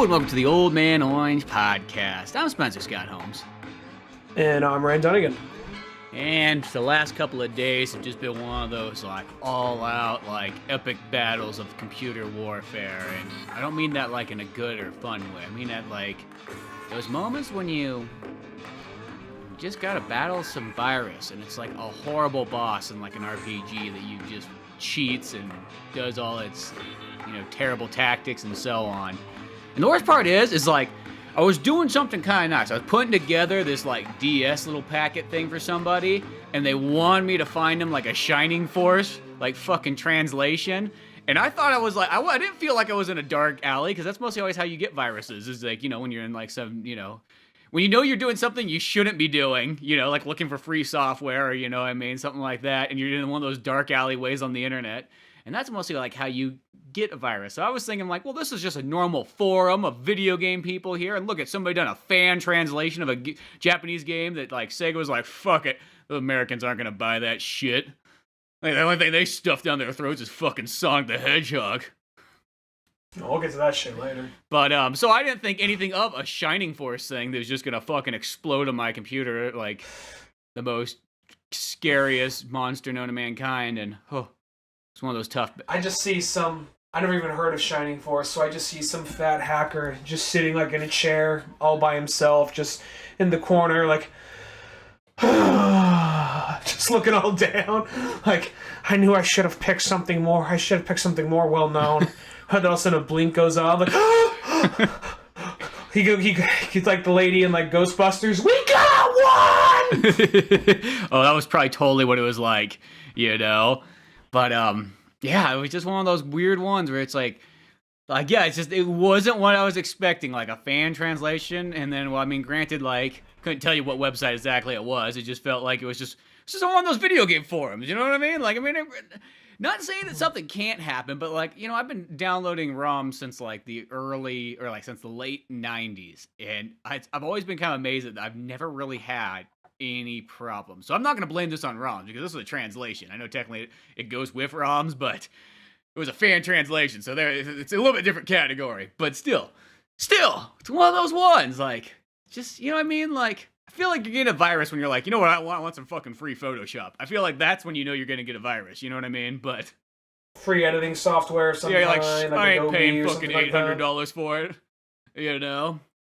and welcome to the Old Man Orange Podcast. I'm Spencer Scott Holmes. And I'm Ryan Dunnigan. And the last couple of days have just been one of those, all-out, epic battles of computer warfare. And I don't mean that, in a good or fun way. I mean that, those moments when you just gotta battle some virus, and it's like a horrible boss in, an RPG that you just cheats and does all its, terrible tactics and so on. And the worst part is I was doing something kind of nice. I was putting together this, DS little packet thing for somebody, and they wanted me to find them, a Shining Force, fucking translation. And I thought I was, I didn't feel like I was in a dark alley, because that's mostly always how you get viruses, is, when you're in, some, when you're doing something you shouldn't be doing, looking for free software, or, something like that, and you're in one of those dark alleyways on the internet. And that's mostly how you get a virus. So I was thinking well, this is just a normal forum of video game people here. And look at somebody done a fan translation of a Japanese game that Sega was fuck it. The Americans aren't going to buy that shit. The only thing they stuff down their throats is fucking Sonic the Hedgehog. We'll get to that shit later. But, so I didn't think anything of a Shining Force thing that was just going to fucking explode on my computer the most scariest monster known to mankind. And, it's one of those tough... I just see I never even heard of Shining Force, so I just see some fat hacker just sitting in a chair all by himself, just in the corner, just looking all down. I knew I should have picked something more. I should have picked something more well known. And all of a sudden a blink goes off. He's like the lady in Ghostbusters. We got one. Oh, that was probably totally what it was like, But, yeah, it was just one of those weird ones where it's it wasn't what I was expecting, a fan translation, and then, granted, couldn't tell you what website exactly it was, it just felt like it was just on one of those video game forums, you know what I mean? Not saying that something can't happen, but, I've been downloading ROMs since, the early, or, since the late 90s, and I've always been kind of amazed that I've never really had any problem. So I'm not going to blame this on ROMs, because this is a translation. I know technically it goes with ROMs, but it was a fan translation, so it's a little bit different category. But still, it's one of those ones, just, you know what I mean? I feel like you're getting a virus when you're you know what, I want some fucking free Photoshop. I feel like that's when you know you're going to get a virus, you know what I mean? But free editing software or something. Yeah, I ain't paying fucking $800 for it,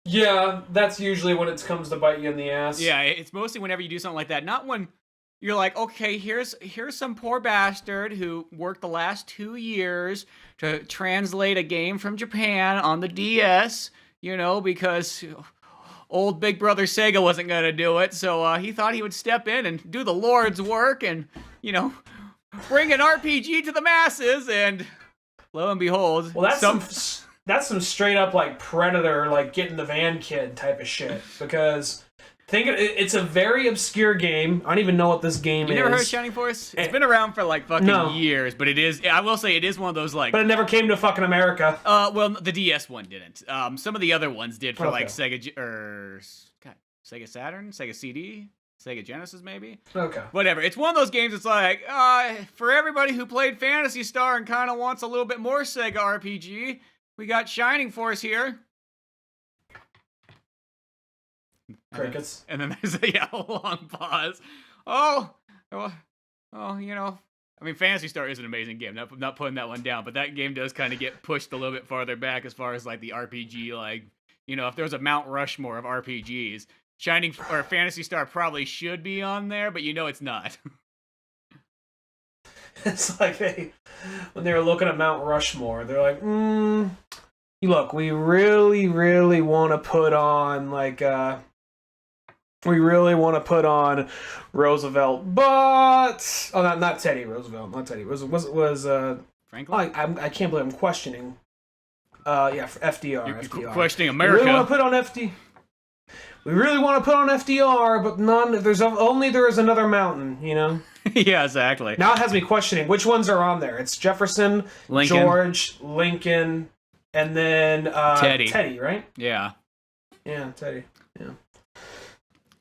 Yeah, that's usually when it comes to bite you in the ass. Yeah, it's mostly whenever you do something like that. Not when you're okay, here's some poor bastard who worked the last 2 years to translate a game from Japan on the DS, because old Big Brother Sega wasn't going to do it. So he thought he would step in and do the Lord's work and, bring an RPG to the masses. And lo and behold, well, that's some straight up Predator, get in the van kid type of shit. Because it's a very obscure game. I don't even know what this game is. You never heard of Shining Force? It's been around for years, but it is. I will say it is one of those But it never came to fucking America. Well, the DS one didn't. Some of the other ones did for Sega or Sega Saturn, Sega CD. Sega Genesis, maybe? Okay. Whatever. It's one of those games that's for everybody who played Phantasy Star and kind of wants a little bit more Sega RPG, we got Shining Force here. Crickets. And then there's a long pause. Phantasy Star is an amazing game. Not putting that one down, but that game does kind of get pushed a little bit farther back as far as the RPG. If there's a Mount Rushmore of RPGs, Shining or Phantasy Star probably should be on there, but it's not. It's when they were looking at Mount Rushmore, they're look, we really, really want to put on Roosevelt, but not Teddy Roosevelt, not Teddy. Was Franklin? I can't believe I'm questioning. FDR. You're FDR. Questioning America. We really want to put on We really want to put on FDR, but there is another mountain, Yeah, exactly. Now it has me questioning which ones are on there. It's Jefferson, Lincoln. George, Lincoln, and then Teddy. Teddy, right? Yeah. Yeah, Teddy. Yeah.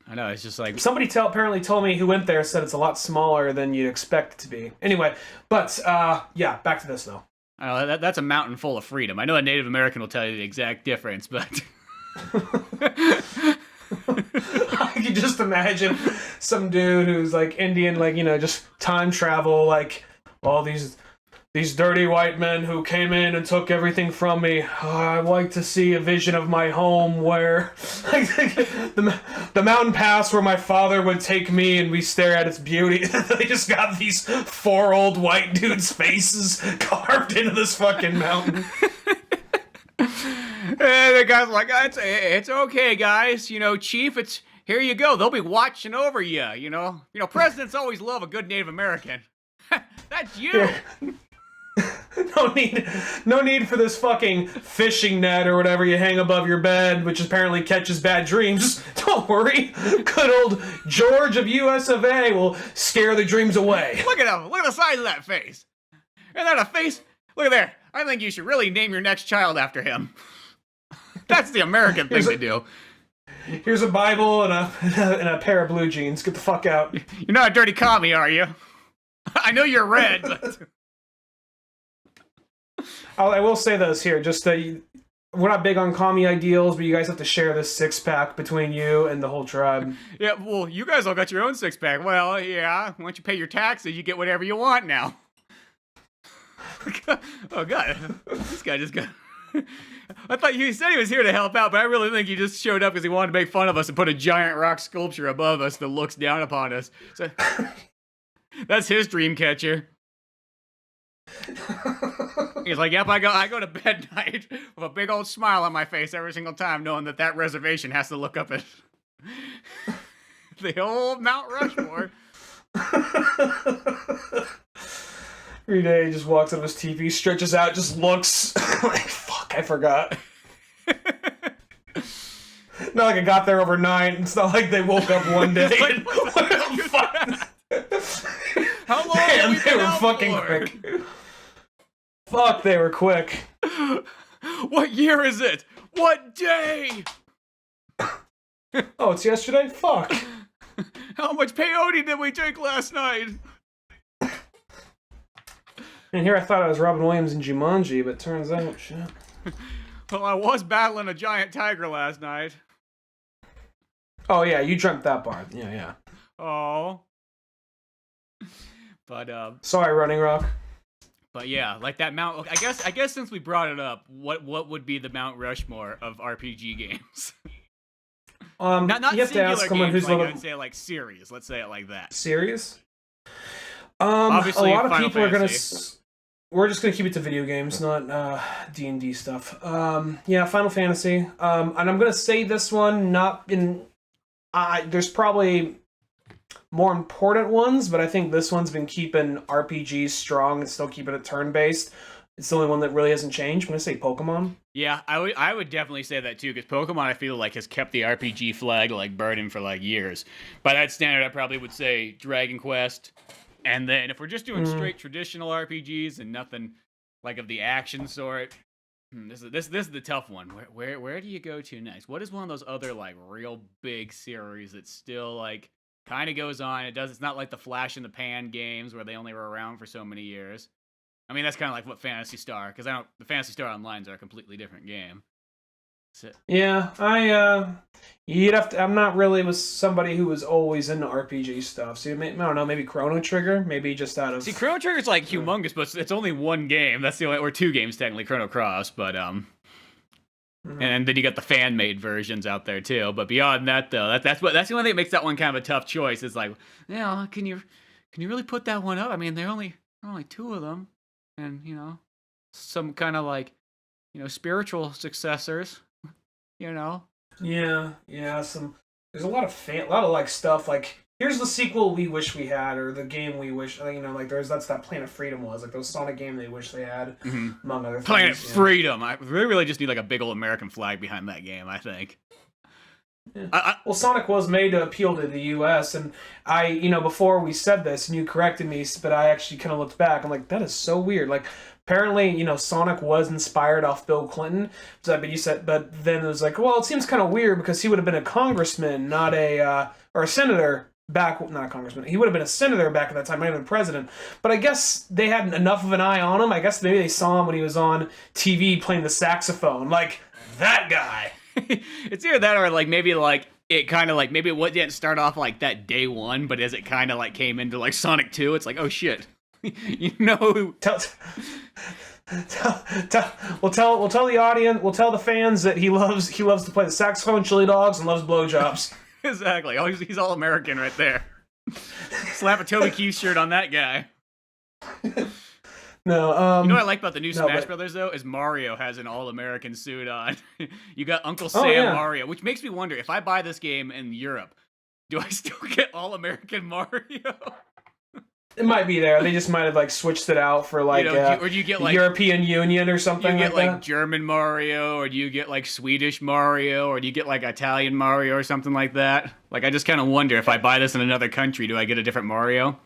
I know, it's just somebody apparently told me who went there said it's a lot smaller than you'd expect it to be. Anyway, but back to this though. That's a mountain full of freedom. I know a Native American will tell you the exact difference, but I can just imagine some dude who's like Indian, like, you know, just time travel, like all these dirty white men who came in and took everything from me. Oh, I'd like to see a vision of my home where like, the mountain pass where my father would take me and we stare at its beauty. They just got these 4 old white dudes' faces carved into this fucking mountain. And the guy's like, it's okay, guys. You know, Chief, here you go. They'll be watching over you, you know. Presidents always love a good Native American. That's you. Yeah. No need for this fucking fishing net or whatever you hang above your bed, which apparently catches bad dreams. Don't worry. Good old George of US of A will scare the dreams away. Look at him. Look at the size of that face. Isn't that a face? Look at there. I think you should really name your next child after him. That's the American thing to do. Here's a Bible and a pair of blue jeans. Get the fuck out. You're not a dirty commie, are you? I know you're red, but... I will say this here, just we're not big on commie ideals, but you guys have to share this 6-pack between you and the whole tribe. Yeah, well, you guys all got your own 6-pack. Well, yeah, once you pay your taxes, you get whatever you want now. Oh, God. This guy just got... I thought you said he was here to help out, but I really think he just showed up because he wanted to make fun of us and put a giant rock sculpture above us that looks down upon us. So that's his dream catcher. He's like, yep, I go to bed night with a big old smile on my face every single time, knowing that reservation has to look up at the old Mount Rushmore. Every day he just walks out of his TV, stretches out, just looks like, fuck, I forgot. Not like I got there overnight. It's not like they woke up one day. Like, what the fuck? How long Man, have we they been were out fucking for? quick. Fuck, they were quick. What year is it? What day? Oh, it's yesterday? Fuck. How much peyote did we take last night? And here I thought I was Robin Williams in Jumanji, but turns out, shit. Well, I was battling a giant tiger last night. Oh, yeah, you dreamt that part. Yeah. Oh. But, Sorry, Running Rock. But yeah, like that Mount... I guess since we brought it up, what would be the Mount Rushmore of RPG games? Not you have to ask someone games, who's like, a I little... would say like series. Let's say it like that. Serious? Obviously, a lot of Final people Fantasy. are gonna... We're just gonna keep it to video games, not D&D stuff. Yeah, Final Fantasy. And I'm gonna say this one, not in... there's probably more important ones, but I think this one's been keeping RPGs strong and still keeping it turn-based. It's the only one that really hasn't changed. I'm gonna say Pokemon. Yeah, I would definitely say that too, because Pokemon, I feel like, has kept the RPG flag like burning for like years. By that standard, I probably would say Dragon Quest. And then if we're just doing straight traditional RPGs and nothing like of the action sort, this is the tough one. Where do you go to next? What is one of those other like real big series that still like kind of goes on? It's not like the Flash in the Pan games where they only were around for so many years. I mean, that's kind of like what Phantasy Star, because the Phantasy Star Online's are a completely different game. So, Yeah, you'd have to... I'm not really with somebody who was always into RPG stuff, so I don't know, maybe Chrono Trigger? Maybe just out of... see, Chrono Trigger's like humongous, but it's only one game. That's the only... or 2 games, technically, Chrono Cross, but, And then you got the fan-made versions out there, too. But beyond that, though, that's the only thing that makes that one kind of a tough choice. It's like, can you really put that one up? I mean, there are only 2 of them. And, some kind of like, spiritual successors, Yeah, there's a lot of like stuff like, here's the sequel we wish we had, or the game we wish, like that's that Planet Freedom was, like those Sonic game they wish they had, among other things. Planet Freedom! I really just need like a big old American flag behind that game, I think. Yeah. Well, Sonic was made to appeal to the U.S., and before we said this, and you corrected me, but I actually kind of looked back, I'm like, that is so weird. Like, apparently, Sonic was inspired off Bill Clinton, but then it was like, well, it seems kind of weird because he would have been a congressman, not or a senator, not a congressman. He would have been a senator back at that time, might have been president. But I guess they had enough of an eye on him. I guess maybe they saw him when he was on TV playing the saxophone. Like, that guy. It's either that or like maybe like it kind of like maybe it didn't start off like that day one, but as it kind of like came into like Sonic 2, it's like, oh shit. Who... We'll tell the audience, we'll tell the fans that he loves to play the saxophone, chili dogs, and loves blowjobs. Exactly. Oh, he's all American right there. Slap a Toby Keith shirt on that guy. No, you know what I like about the new Smash Brothers though is Mario has an all-American suit on. You got Uncle Sam Mario, which makes me wonder if I buy this game in Europe, do I still get all-American Mario? It might be there. They just might have like switched it out for like, or do you get like European Union or something. You get like that? German Mario, or do you get like Swedish Mario, or do you get like Italian Mario or something like that? Like I just kind of wonder if I buy this in another country, do I get a different Mario?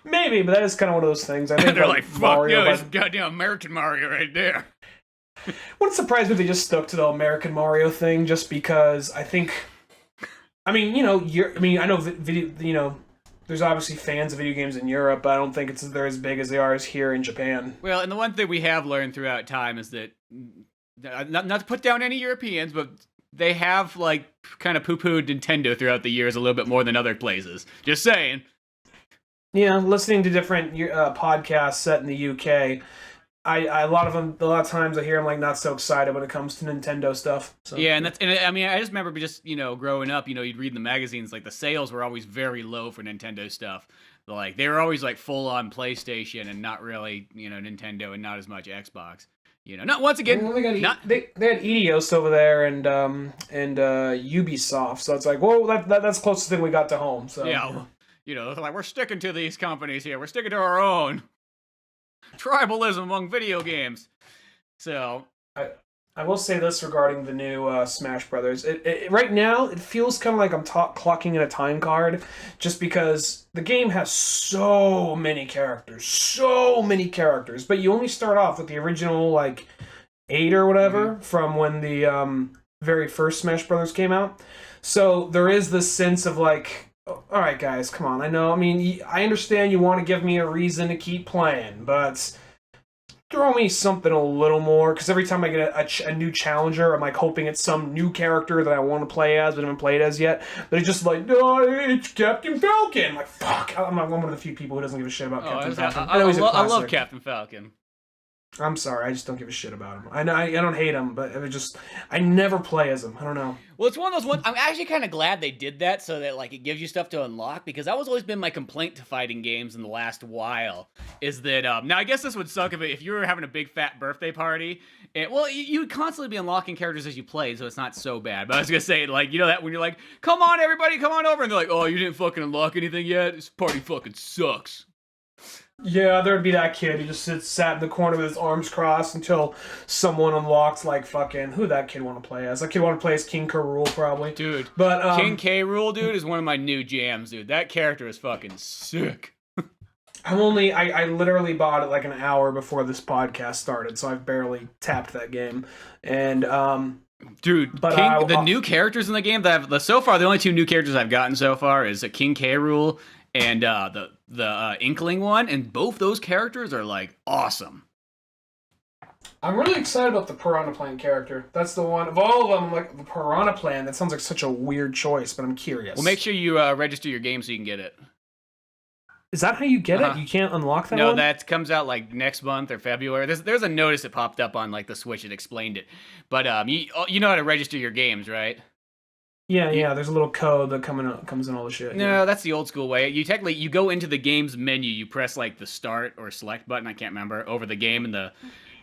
Maybe, but that is kind of one of those things. I think they're like, fuck no, it's goddamn American Mario right there. Wouldn't surprise me if they just stuck to the American Mario thing, just because I think. I mean, I know video. There's obviously fans of video games in Europe, but I don't think they're as big as they are as here in Japan. Well, and the one thing we have learned throughout time is that, not to put down any Europeans, but they have, like, kind of poo-pooed Nintendo throughout the years a little bit more than other places. Just saying. Yeah, listening to different podcasts set in the UK, a lot of times I hear them like not so excited when it comes to Nintendo stuff. So. Yeah, and I mean, I just remember just growing up, you'd read in the magazines like the sales were always very low for Nintendo stuff. Like they were always like full on PlayStation and not really Nintendo and not as much Xbox. Not once again. Well, they had Eidos over there and Ubisoft, so it's like, well, that's the closest thing we got to home. So yeah, like we're sticking to these companies here. We're sticking to our own. Tribalism among video games. So I will say this regarding the new Smash Brothers. Right now, it feels kind of like I'm clocking in a time card, just because the game has so many characters. But you only start off with the original, like, 8 or whatever, from when the very first Smash Brothers came out. So there is this sense of, like, all right, guys, come on. I understand you want to give me a reason to keep playing, but throw me something a little more, because every time I get a new challenger, I'm like hoping it's some new character that I want to play as, but haven't played as yet. But it's just like, no, it's Captain Falcon. I'm like, fuck. I'm one of the few people who doesn't give a shit about Captain Falcon. I love Captain Falcon. I'm sorry, I just don't give a shit about him. I don't hate him, but I never play as him. I don't know. Well, it's one of those ones. I'm actually kind of glad they did that, so that like it gives you stuff to unlock. Because that was always been my complaint to fighting games in the last while. Is that now I guess this would suck if you were having a big fat birthday party. And you would constantly be unlocking characters as you play, so it's not so bad. But I was gonna say, like, that when you're like, come on everybody, come on over, and they're like, oh, you didn't fucking unlock anything yet. This party fucking sucks. Yeah, there'd be that kid who just sat in the corner with his arms crossed until someone unlocked, like, fucking, who that kid want to play as? That kid want to play as King K. Rool, probably. Dude, but King K. Rool, dude, is one of my new jams, dude. That character is fucking sick. I literally bought it like an hour before this podcast started, so I've barely tapped that game. And, dude, but the new characters in the game that so far, the only 2 new characters I've gotten so far is a King K. Rool and the Inkling one, and both those characters are like awesome. I'm really excited about the Piranha Plant character. That's the one of all of them. Like the Piranha Plant, that sounds like such a weird choice, but I'm curious. Well, make sure you register your game so you can get it. Is that how you get it? You can't unlock that? No, one? that comes out like next month or February. There's a notice that popped up on like the Switch that explained it. But you know how to register your games, right? Yeah. There's a little code that comes in all the shit. No, that's the old school way. You go into the game's menu. You press like the start or select button. I can't remember over the game and the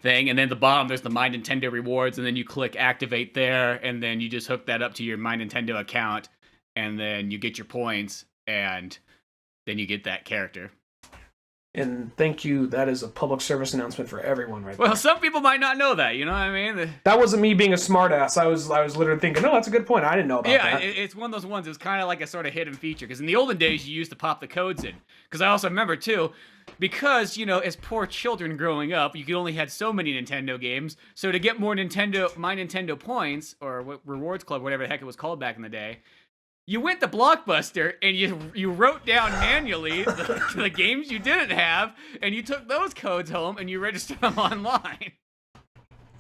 thing, and then at the bottom there's the My Nintendo rewards, and then you click activate there, and then you just hook that up to your My Nintendo account, and then you get your points, and then you get that character. And thank you. That is a public service announcement for everyone right there. Well, some people might not know that. You know what I mean? That wasn't me being a smartass. I was literally thinking, no, that's a good point. I didn't know about that. Yeah, it's one of those ones. It's kind of like a sort of hidden feature. Because in the olden days, you used to pop the codes in. Because I also remember, too, because, as poor children growing up, you could only had so many Nintendo games. So to get more My Nintendo points, or Rewards Club, whatever the heck it was called back in the day, you went to Blockbuster and you wrote down manually the games you didn't have, and you took those codes home and you registered them online.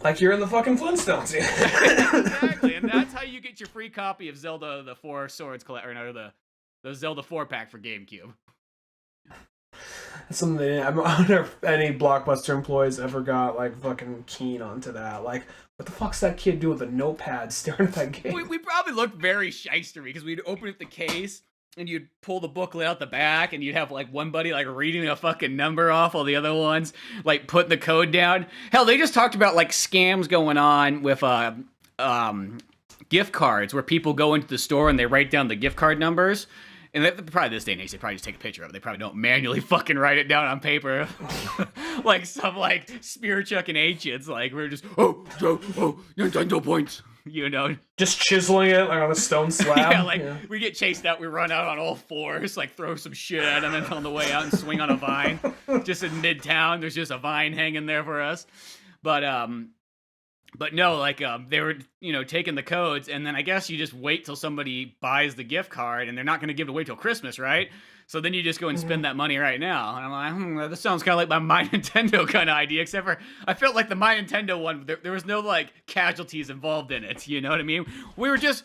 Like you're in the fucking Flintstones. Exactly, and that's how you get your free copy of Zelda: The Four Swords the Zelda 4-pack for GameCube. Something I wonder if any Blockbuster employees ever got like fucking keen onto that. Like, what the fuck's that kid doing with a notepad staring at that game? We probably looked very shystery because we'd open up the case and you'd pull the booklet out the back and you'd have like one buddy like reading a fucking number off while the other ones like putting the code down. Hell, they just talked about like scams going on with gift cards where people go into the store and they write down the gift card numbers. And probably this day and age, they probably just take a picture of it. They probably don't manually fucking write it down on paper. Like some like spear chucking agents. Like we're just, Nintendo points. You know? Just chiseling it like on a stone slab. Yeah, we get chased out, we run out on all fours, like throw some shit at them and on the way out and swing on a vine. Just in midtown, there's just a vine hanging there for us. But no, like they were, taking the codes, and then I guess you just wait till somebody buys the gift card, and they're not going to give it away till Christmas, right? So then you just go and spend that money right now. And I'm like, this sounds kind of like my Nintendo kind of idea, except for I felt like the My Nintendo one, there was no like casualties involved in it. You know what I mean? We were just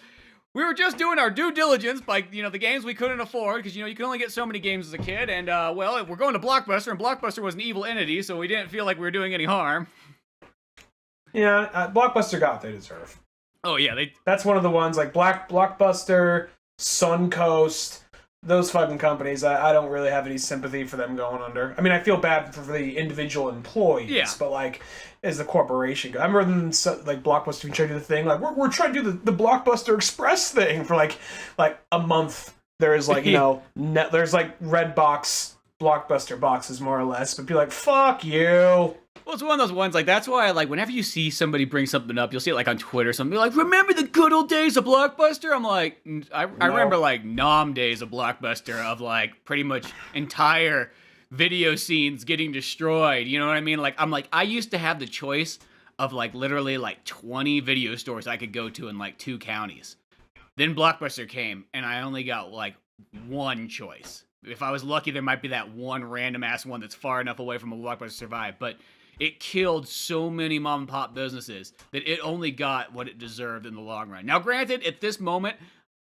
doing our due diligence by, the games we couldn't afford, because, you can only get so many games as a kid. And, we're going to Blockbuster, and Blockbuster was an evil entity, so we didn't feel like we were doing any harm. Yeah, Blockbuster got what they deserve. Oh, yeah. That's one of the ones, like Blockbuster, Suncoast, those fucking companies, I don't really have any sympathy for them going under. I mean, I feel bad for the individual employees, but, like, as the corporation goes. I remember them, like, Blockbuster trying to do the thing, like, we're trying to do the Blockbuster Express thing for, like a month. There's, like, there's, like, red box Blockbuster boxes, more or less, but be like, fuck you. Well, it's one of those ones, like, that's why, like, whenever you see somebody bring something up, you'll see it, like, on Twitter or something, like, remember the good old days of Blockbuster? I'm like, I remember, like, Nom days of Blockbuster, of, like, pretty much entire video scenes getting destroyed, you know what I mean? Like, I used to have the choice of, like, literally, like, 20 video stores I could go to in, like, 2 counties. Then Blockbuster came, and I only got, like, one choice. If I was lucky, there might be that one random-ass one that's far enough away from a Blockbuster to survive, but it killed so many mom-and-pop businesses that it only got what it deserved in the long run. Now, granted, at this moment,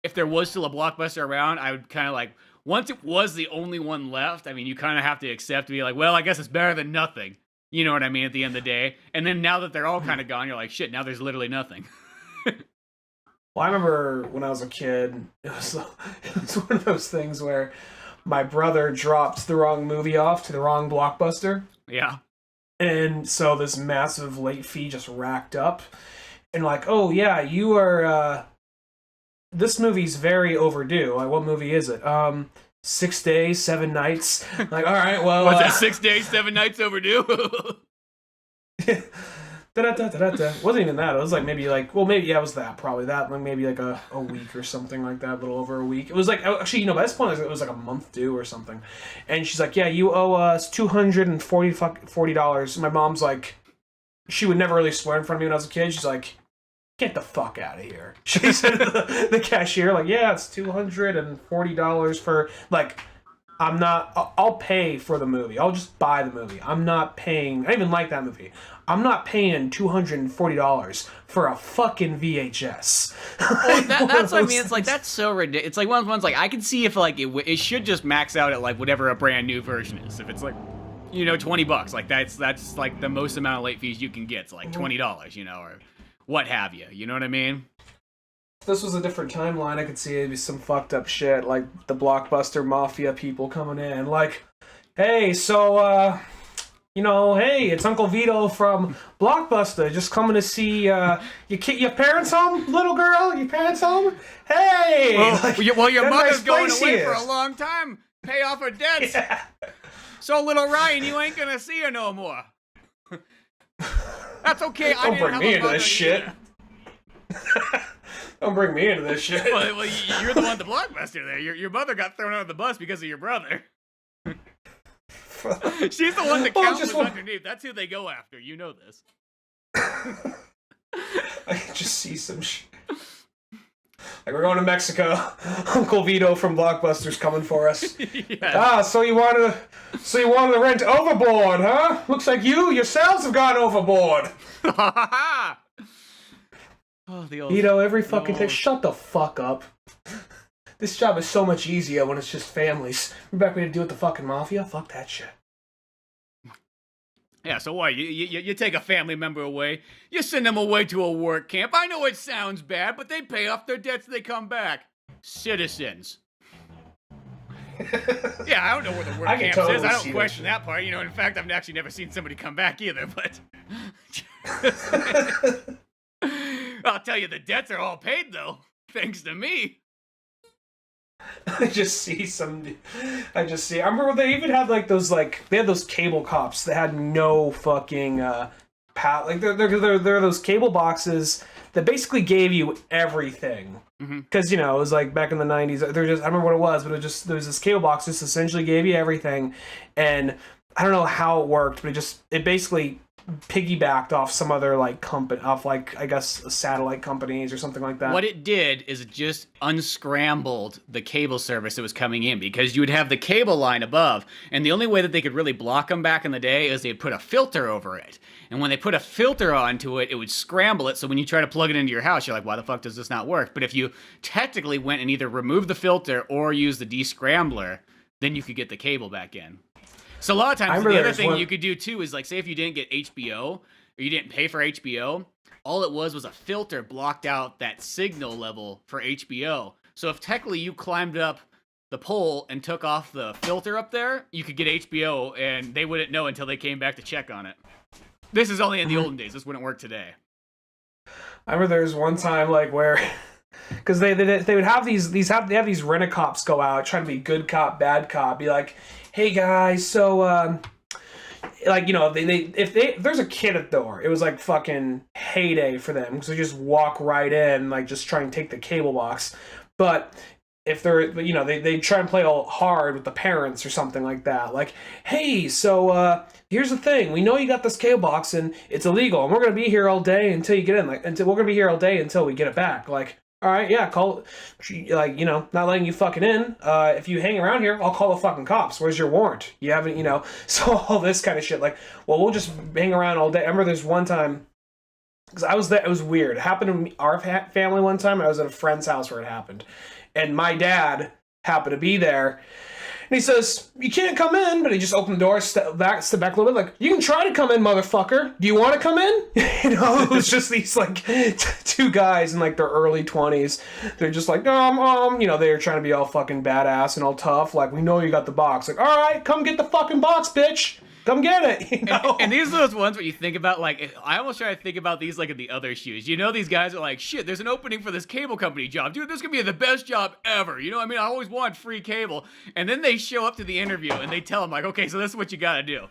if there was still a Blockbuster around, I would kind of like, once it was the only one left, I mean, you kind of have to accept to be like, well, I guess it's better than nothing. You know what I mean, at the end of the day. And then now that they're all kind of gone, you're like, shit, now there's literally nothing. Well, I remember when I was a kid, it was one of those things where my brother dropped the wrong movie off to the wrong Blockbuster. Yeah. And so this massive late fee just racked up. And like, oh yeah, you are, this movie's very overdue. Like, what movie is it? 6 days, 7 nights. Like, all right, well. What's that, 6 days, 7 nights overdue? Wasn't even that. It was like maybe like, well, maybe, yeah, it was that. Probably that. Like maybe like a week or something like that. A little over a week. It was like, actually, by this point, it was like a month due or something. And she's like, yeah, you owe us $240. My mom's like, she would never really swear in front of me when I was a kid. She's like, get the fuck out of here. She said to the cashier, like, yeah, it's $240 for, like, I'll pay for the movie. I'll just buy the movie. I'm not paying, I even like that movie. I'm not paying $240 for a fucking VHS. Well, that's what I mean. It's like, that's so ridiculous. It's like one of the ones, like, I can see if, like, it should just max out at, like, whatever a brand new version is. If it's, like, $20, like, that's like, the most amount of late fees you can get. It's, like, $20, or what have you. You know what I mean? If this was a different timeline, I could see it'd be some fucked up shit, like the Blockbuster Mafia people coming in. Like, hey, so, hey, it's Uncle Vito from Blockbuster, just coming to see, your parents home, little girl? Your parents home? Hey! Well, your mother's going away for a long time. Pay off her debts. Yeah. So, little Ryan, you ain't gonna see her no more. That's okay. Don't bring me into this shit. Don't bring me into this shit. Well, you're the one at the Blockbuster there. Your mother got thrown under the bus because of your brother. She's the one that counts underneath. That's who they go after. You know this. I can just see some shit. Like, we're going to Mexico. Uncle Vito from Blockbuster's coming for us. Yes. So you wanted to rent Overboard, huh? Looks like you yourselves have gone overboard. Oh, the old Vito, every fucking day. Shut the fuck up. This job is so much easier when it's just families. You back me to deal with the fucking mafia? Fuck that shit. Yeah, so why? You take a family member away, you send them away to a work camp. I know it sounds bad, but they pay off their debts and they come back. Citizens. Yeah, I don't know where the work camp totally is. I don't see question that part. You know, in fact, I've actually never seen somebody come back either, but... I'll tell you, the debts are all paid, though. Thanks to me. I remember they even had like those they had those cable cops that had no fucking like they're those cable boxes that basically gave you everything. Because it was like back in the 90s. I don't remember what it was, but there was this cable box just essentially gave you everything, and I don't know how it worked, but it basically piggybacked off some other company, off I guess satellite companies or something like that. What it did is it just unscrambled the cable service that was coming in, because you would have the cable line above, and the only way that they could really block them back in the day is they'd put a filter over it. And when they put a filter onto it, it would scramble it, so when you try to plug it into your house, you're like, why the fuck does this not work? But if you technically went and either removed the filter or used the descrambler, then you could get the cable back in. So a lot of times, the other thing you could do too is say if you didn't get HBO or you didn't pay for HBO, all it was a filter blocked out that signal level for HBO. So if technically you climbed up the pole and took off the filter up there, you could get HBO, and they wouldn't know until they came back to check on it. This is only in the olden days. This wouldn't work today. I remember there was one time where, because they would have these rent-a-cops go out trying to be good cop, bad cop, be like, hey guys, so if there's a kid at the door, it was fucking heyday for them, because they just walk right in, just try and take the cable box. But if they're, they try and play all hard with the parents or something like that. Hey, so here's the thing. We know you got this cable box and it's illegal, and we're gonna be here all day until you get in. We're gonna be here all day until we get it back. All right, yeah, call, not letting you fucking in. If you hang around here, I'll call the fucking cops. Where's your warrant? You haven't, so all this kind of shit. Well, we'll just hang around all day. I remember there's one time, because I was there, it was weird. It happened to me, our family one time. I was at a friend's house where it happened. And my dad happened to be there. And he says, you can't come in, but he just opened the door, step back a little bit, you can try to come in, motherfucker. Do you want to come in? It was just these, two guys in, their early 20s. They're just they were trying to be all fucking badass and all tough. We know you got the box. All right, come get the fucking box, bitch. Come get it. And these are those ones where you think about, I almost try to think about these in the other shoes. These guys are shit, there's an opening for this cable company job. Dude, this could be the best job ever. I always wanted free cable. And then they show up to the interview and they tell them, okay, so this is what you gotta do.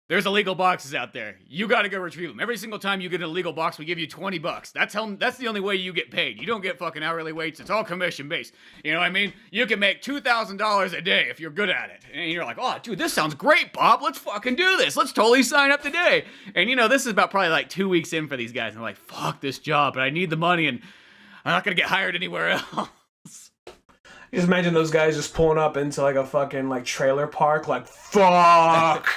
There's illegal boxes out there. You gotta go retrieve them. Every single time you get an illegal box, we give you $20. That's the only way you get paid. You don't get fucking hourly wages. It's all commission based. You know what I mean? You can make $2,000 a day if you're good at it. And you're like, oh, dude, this sounds great, Bob. Let's fucking do this. Let's totally sign up today. And this is about probably 2 weeks in for these guys. And they're like, fuck this job, but I need the money and I'm not gonna get hired anywhere else. You just imagine those guys just pulling up into a fucking trailer park, fuck.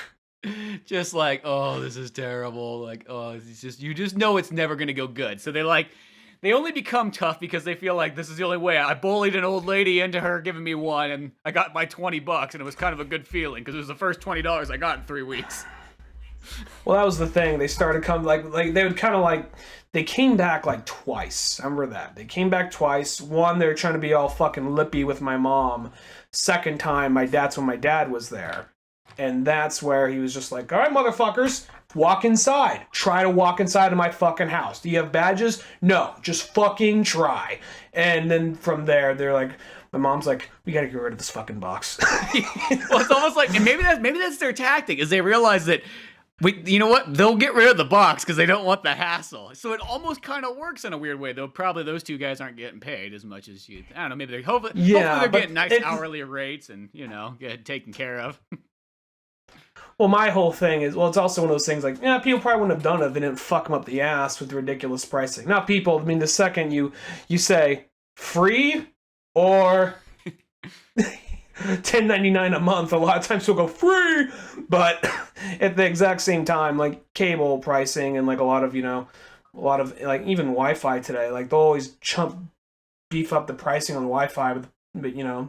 Just oh, this is terrible. It's just, you just know it's never gonna go good. So they only become tough because they feel like this is the only way. I bullied an old lady into her giving me one, and I got my $20, and it was kind of a good feeling because it was the first $20 I got in 3 weeks. Well, that was the thing. They started coming they would kind of they came back twice. I remember that. They came back twice. One, they were trying to be all fucking lippy with my mom. Second time, that's when my dad was there. And that's where he was just all right, motherfuckers, walk inside. Try to walk inside of my fucking house. Do you have badges? No, just fucking try. And then from there, they're my mom's we gotta get rid of this fucking box. Well, it's almost and maybe that's their tactic, is they realize that, you know what? They'll get rid of the box because they don't want the hassle. So it almost kind of works in a weird way, though. Probably those two guys aren't getting paid as much as you. I don't know. Maybe hopefully they're getting nice hourly rates and get taken care of. Well, my whole thing is, it's also one of those things people probably wouldn't have done it if they didn't fuck them up the ass with ridiculous pricing. Not people. I mean, the second you say, free or $10.99 a month. A lot of times we'll go free, but at the exact same time, like cable pricing and like a lot of like even Wi-Fi today, like they'll always beef up the pricing on Wi-Fi, but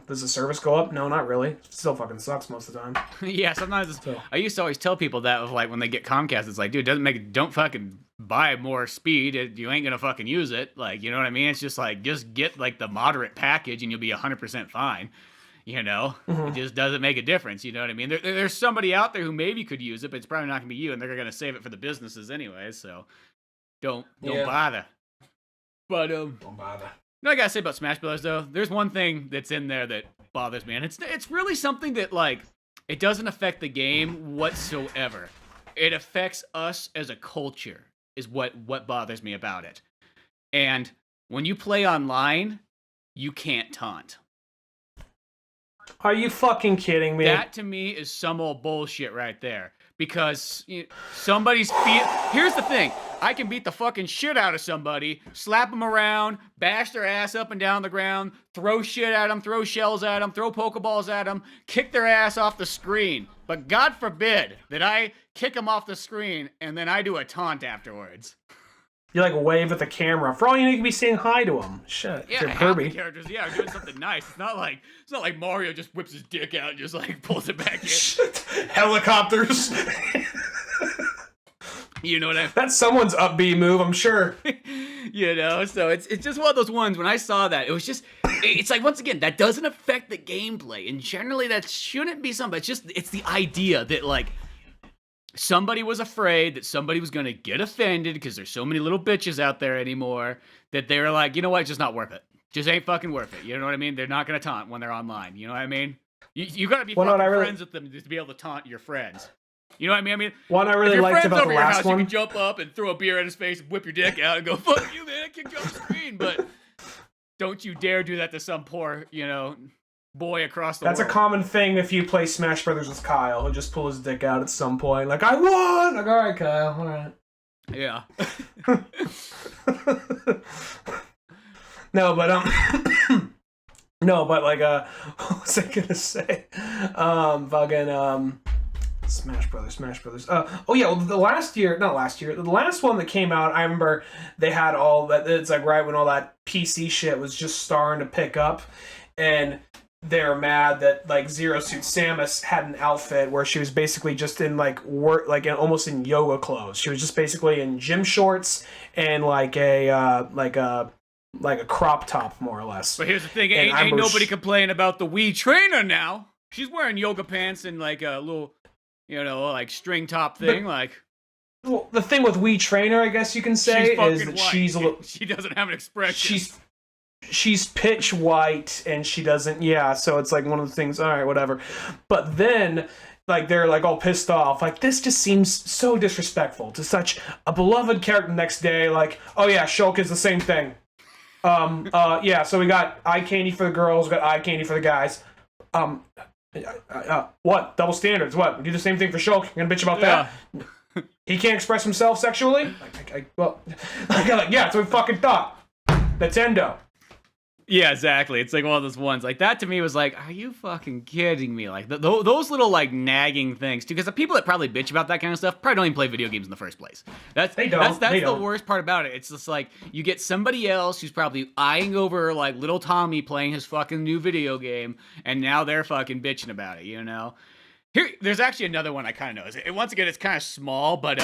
does the service go up? No, not really. It still fucking sucks most of the time. Yeah, sometimes I used to always tell people that of like when they get Comcast, it's like, dude, don't fucking buy more speed. You ain't gonna fucking use it. Like, you know what I mean? It's just like, just get like the moderate package and you'll be 100% fine. It just doesn't make a difference. You know what I mean? There's somebody out there who maybe could use it, but it's probably not gonna be you, and they're gonna save it for the businesses anyway. So don't bother. But don't bother. You know what I gotta say about Smash Bros. Though? There's one thing that's in there that bothers me, and it's really something that like it doesn't affect the game whatsoever. It affects us as a culture, is what bothers me about it. And when you play online, you can't taunt. Are you fucking kidding me? That to me is some old bullshit right there. Because somebody's here's the thing. I can beat the fucking shit out of somebody, slap them around, bash their ass up and down the ground, throw shit at them, throw shells at them, throw Pokeballs at them, kick their ass off the screen. But God forbid that I kick them off the screen and then I do a taunt afterwards. You like wave at the camera. For all you know, you can be saying hi to him. Shit. Yeah, half the characters, are doing something nice. It's not like Mario just whips his dick out and just like pulls it back in. Helicopters. You know what I mean? That's someone's upbeat move, I'm sure. So it's just one of those ones. When I saw that, it's like, once again, that doesn't affect the gameplay, and generally that shouldn't be something. It's the idea that like somebody was afraid that somebody was going to get offended because there's so many little bitches out there anymore that they're like, you know what, it's just not worth it. Just ain't fucking worth it. You know what I mean? They're not going to taunt when they're online. You know what I mean? You got to be friends with them to be able to taunt your friends. You know what I mean? One I really liked about the last one. You can jump up and throw a beer at his face and whip your dick out and go, fuck you, man, I kicked you off the screen. But don't you dare do that to some poor, boy across the world. That's a common thing if you play Smash Brothers with Kyle. He'll just pull his dick out at some point. Like, I won! Like, all right, Kyle, all right. Yeah. No, but like, what was I gonna say? Smash Brothers. The last one that came out, I remember they had all that. It's like right when all that PC shit was just starting to pick up, and they're mad that like Zero Suit Samus had an outfit where she was basically just in like work, like almost in yoga clothes. She was just basically in gym shorts and like a crop top, more or less. But here's the thing: ain't nobody complain about the Wii trainer now. She's wearing yoga pants and like a little, like string top thing, Well, the thing with Wii Trainer, I guess you can say, is that she doesn't have an expression. She's pitch white, and she doesn't. Yeah, so it's like one of the things. All right, whatever. But then, like, they're like all pissed off. Like, this just seems so disrespectful to such a beloved character. Next day, like, oh yeah, Shulk is the same thing. Yeah. So we got eye candy for the girls, we got eye candy for the guys. What? Double standards? What? We do the same thing for Shulk? You gonna bitch about that? He can't express himself sexually? That's what we fucking thought. Nintendo. Yeah, exactly. It's like one of those ones. Like, that to me was like, are you fucking kidding me? Like, those little, like, nagging things, too. Because the people that probably bitch about that kind of stuff probably don't even play video games in the first place. That's the worst part about it. It's just like, you get somebody else who's probably eyeing over, like, little Tommy playing his fucking new video game, and now they're fucking bitching about it, Here, there's actually another one I kind of know. Once again, it's kind of small, but,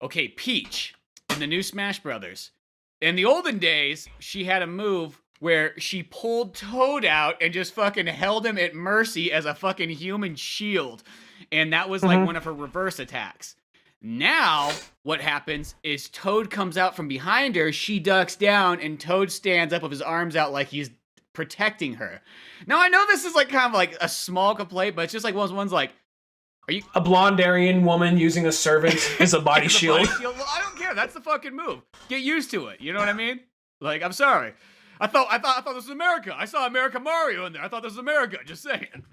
okay, Peach in the new Smash Brothers. In the olden days, she had a move where she pulled Toad out and just fucking held him at mercy as a fucking human shield. And that was like one of her reverse attacks. Now, what happens is Toad comes out from behind her, she ducks down, and Toad stands up with his arms out like he's protecting her. Now, I know this is like kind of like a small complaint, but it's just like one of those ones like, are you... A blonde Aryan woman using a servant as a body shield? Well, I don't care. That's the fucking move. Get used to it. You know what I mean? Like, I'm sorry. I thought this was America. I saw America Mario in there. I thought this was America. Just saying.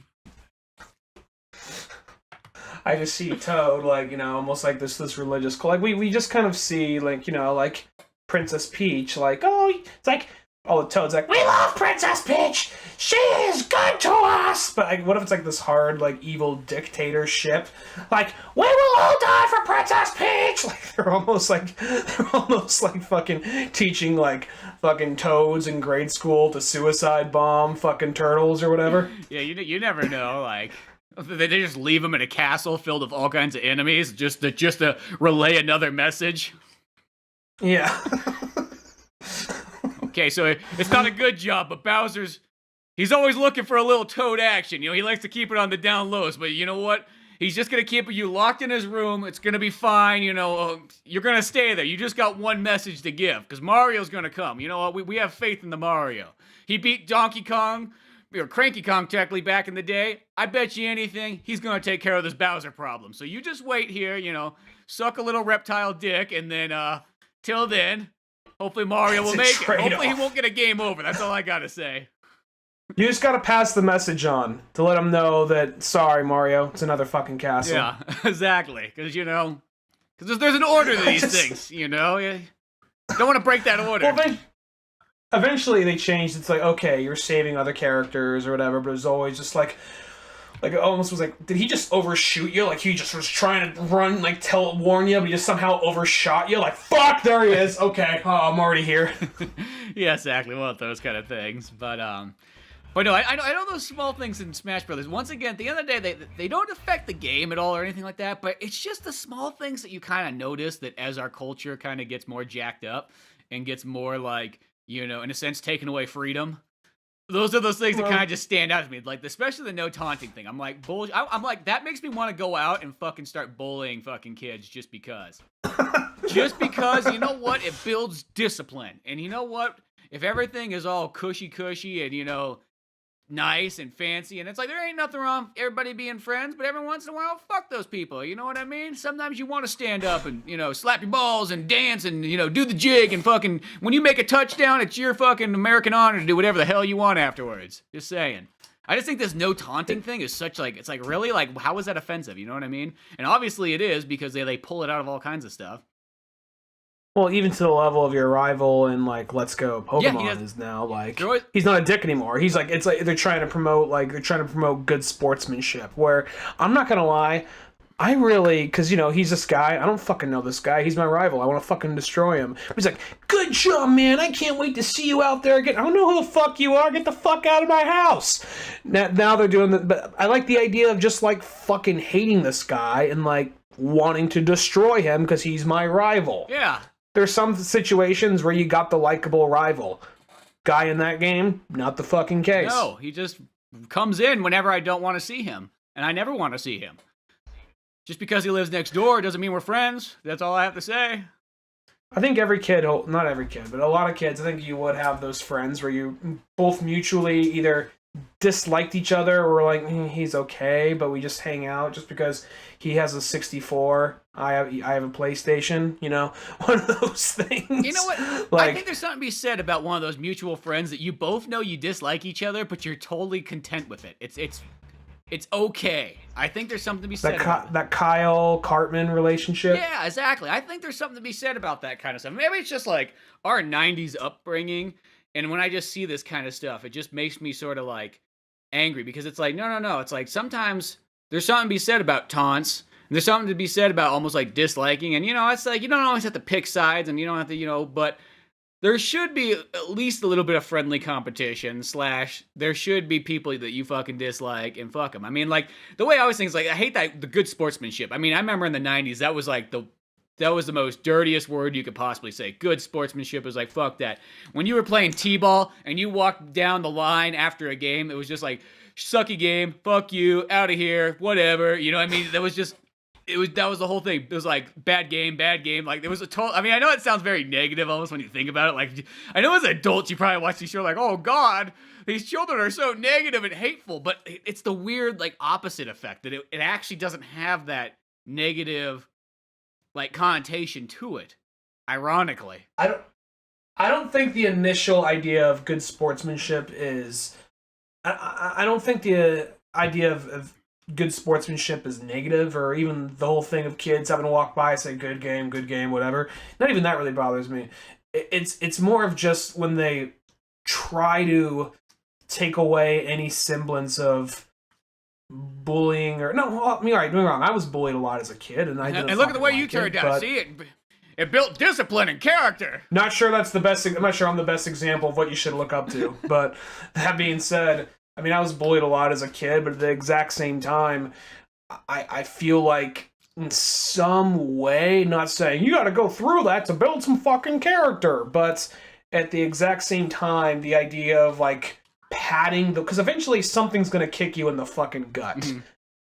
I just see Toad, like, almost like this religious, like we just kind of see, like, like Princess Peach, like, oh, it's like all the toads like, we love Princess Peach. She is good to us. But like, what if it's like this hard, like evil dictatorship? Like, we will all die for Princess Peach. Like they're almost like fucking teaching like fucking toads in grade school to suicide bomb fucking turtles or whatever. Yeah, you never know. Like they just leave them in a castle filled with all kinds of enemies just to relay another message. Yeah. Okay, so it's not a good job, but he's always looking for a little toad action. You know, he likes to keep it on the down lows, but you know what? He's just going to keep you locked in his room. It's going to be fine. You know, you're going to stay there. You just got one message to give because Mario's going to come. You know what? We have faith in the Mario. He beat Donkey Kong, or Cranky Kong technically back in the day. I bet you anything, he's going to take care of this Bowser problem. So you just wait here, you know, suck a little reptile dick, and then, till then, hopefully Mario will make it. Hopefully he won't get a game over. That's all I got to say. You just gotta pass the message on to let them know that, sorry, Mario, it's another fucking castle. Yeah, exactly. Because, you know, there's an order to these things, you know? You don't want to break that order. Well, eventually they changed. It's like, okay, you're saving other characters or whatever, but it was always just like it almost was like, did he just overshoot you? Like he just was trying to run, like warn you, but he just somehow overshot you? Like, fuck, there he is. Okay, I'm already here. Yeah, exactly. One of those kind of things. But no, I know those small things in Smash Brothers. Once again, at the end of the day, they don't affect the game at all or anything like that, but it's just the small things that you kind of notice that as our culture kind of gets more jacked up and gets more like, you know, in a sense, taking away freedom. Those are those things that kind of just stand out to me. Like, especially the no taunting thing. I'm like, I'm like, that makes me want to go out and fucking start bullying fucking kids just because. Just because, you know what? It builds discipline. And you know what? If everything is all cushy and, you know, nice and fancy, and it's like, there ain't nothing wrong with everybody being friends, but every once in a while, fuck those people, you know what I mean? Sometimes you want to stand up and, you know, slap your balls and dance and, you know, do the jig and fucking, when you make a touchdown, it's your fucking American honor to do whatever the hell you want afterwards. Just saying. I just think this no taunting thing is such like, it's like, really? Like, how is that offensive? You know what I mean? And obviously it is because they pull it out of all kinds of stuff. Well, even to the level of your rival in, like, Let's Go Pokemon is now, like, he's not a dick anymore. He's like, it's like they're trying to promote good sportsmanship, where, I'm not gonna lie, I really, because, you know, he's this guy, I don't fucking know this guy, he's my rival, I want to fucking destroy him. He's like, good job, man, I can't wait to see you out there again. I don't know who the fuck you are, get the fuck out of my house. Now they're doing but I like the idea of just, like, fucking hating this guy and, like, wanting to destroy him because he's my rival. Yeah. There's some situations where you got the likable rival. Guy in that game, not the fucking case. No, he just comes in whenever I don't want to see him. And I never want to see him. Just because he lives next door doesn't mean we're friends. That's all I have to say. I think every kid, not every kid, but a lot of kids, I think you would have those friends where you both mutually either disliked each other or were like, he's okay, but we just hang out just because he has a 64, I have a PlayStation, you know, one of those things. You know what? Like, I think there's something to be said about one of those mutual friends that you both know you dislike each other, but you're totally content with it. It's okay. I think there's something to be said about that Kyle Cartman relationship. Yeah, exactly. I think there's something to be said about that kind of stuff. Maybe it's just like our 90s upbringing, and when I just see this kind of stuff, it just makes me sort of like angry because it's like, no. It's like sometimes there's something to be said about taunts. And there's something to be said about almost like disliking. And, you know, it's like you don't always have to pick sides and you don't have to, you know, but there should be at least a little bit of friendly competition / there should be people that you fucking dislike and fuck them. I mean, like, the way I always think is like, I hate the good sportsmanship. I mean, I remember in the 90s, that was like that was the most dirtiest word you could possibly say. Good sportsmanship was like, fuck that. When you were playing T-ball and you walked down the line after a game, it was just like, sucky game, fuck you, out of here, whatever. You know what I mean? That was the whole thing. It was like, bad game. Like, there was a total, I mean, I know it sounds very negative almost when you think about it. Like, I know as adults, you probably watch these shows like, oh God, these children are so negative and hateful. But it's the weird, like, opposite effect that it actually doesn't have that negative, like, connotation to it, ironically. I don't think the initial idea of good sportsmanship is, I don't think the idea of good sportsmanship is negative, or even the whole thing of kids having to walk by and say good game, whatever. Not even that really bothers me. It's more of just when they try to take away any semblance of bullying or no. Well, I mean, all right, don't get me wrong. I was bullied a lot as a kid, and I didn't. And look at the way you turned out. See it. It built discipline and character. Not sure that's the best. I'm not sure I'm the best example of what you should look up to. But that being said, I mean, I was bullied a lot as a kid, but at the exact same time, I feel like in some way, not saying you got to go through that to build some fucking character, but at the exact same time, the idea of like patting because eventually something's gonna kick you in the fucking gut. Mm-hmm.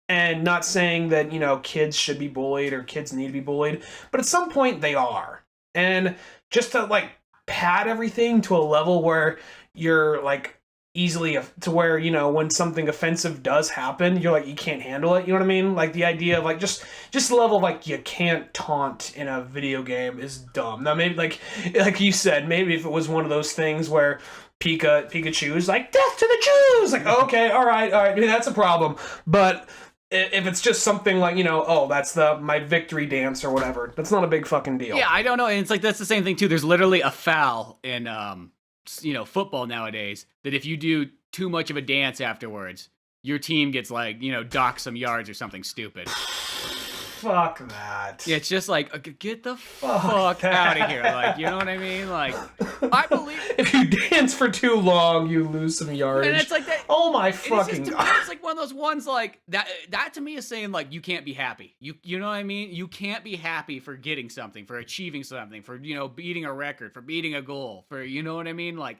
And not saying that, you know, kids should be bullied or kids need to be bullied, but at some point they are. And just to, like, pad everything to a level where you're, like, easily to where, you know, when something offensive does happen, you're like, you can't handle it. You know what I mean? Like, the idea of, like, just the level of, like, you can't taunt in a video game is dumb. Now, maybe, like you said, maybe if it was one of those things where Pikachu's like, death to the Jews! Like, okay, all right, maybe that's a problem. But if it's just something like, you know, oh, that's my victory dance or whatever, that's not a big fucking deal. Yeah, I don't know. And it's like, that's the same thing too. There's literally a foul in, you know, football nowadays that if you do too much of a dance afterwards, your team gets like, you know, docked some yards or something stupid. Fuck that. Yeah, it's just like, get the fuck out of here. Like, you know what I mean? Like, I believe if you dance for too long, you lose some yards. And it's like that. Oh my fucking God. It's like one of those ones like that to me is saying like you can't be happy. You know what I mean? You can't be happy for getting something, for achieving something, for, you know, beating a record, for beating a goal, for, you know what I mean? Like,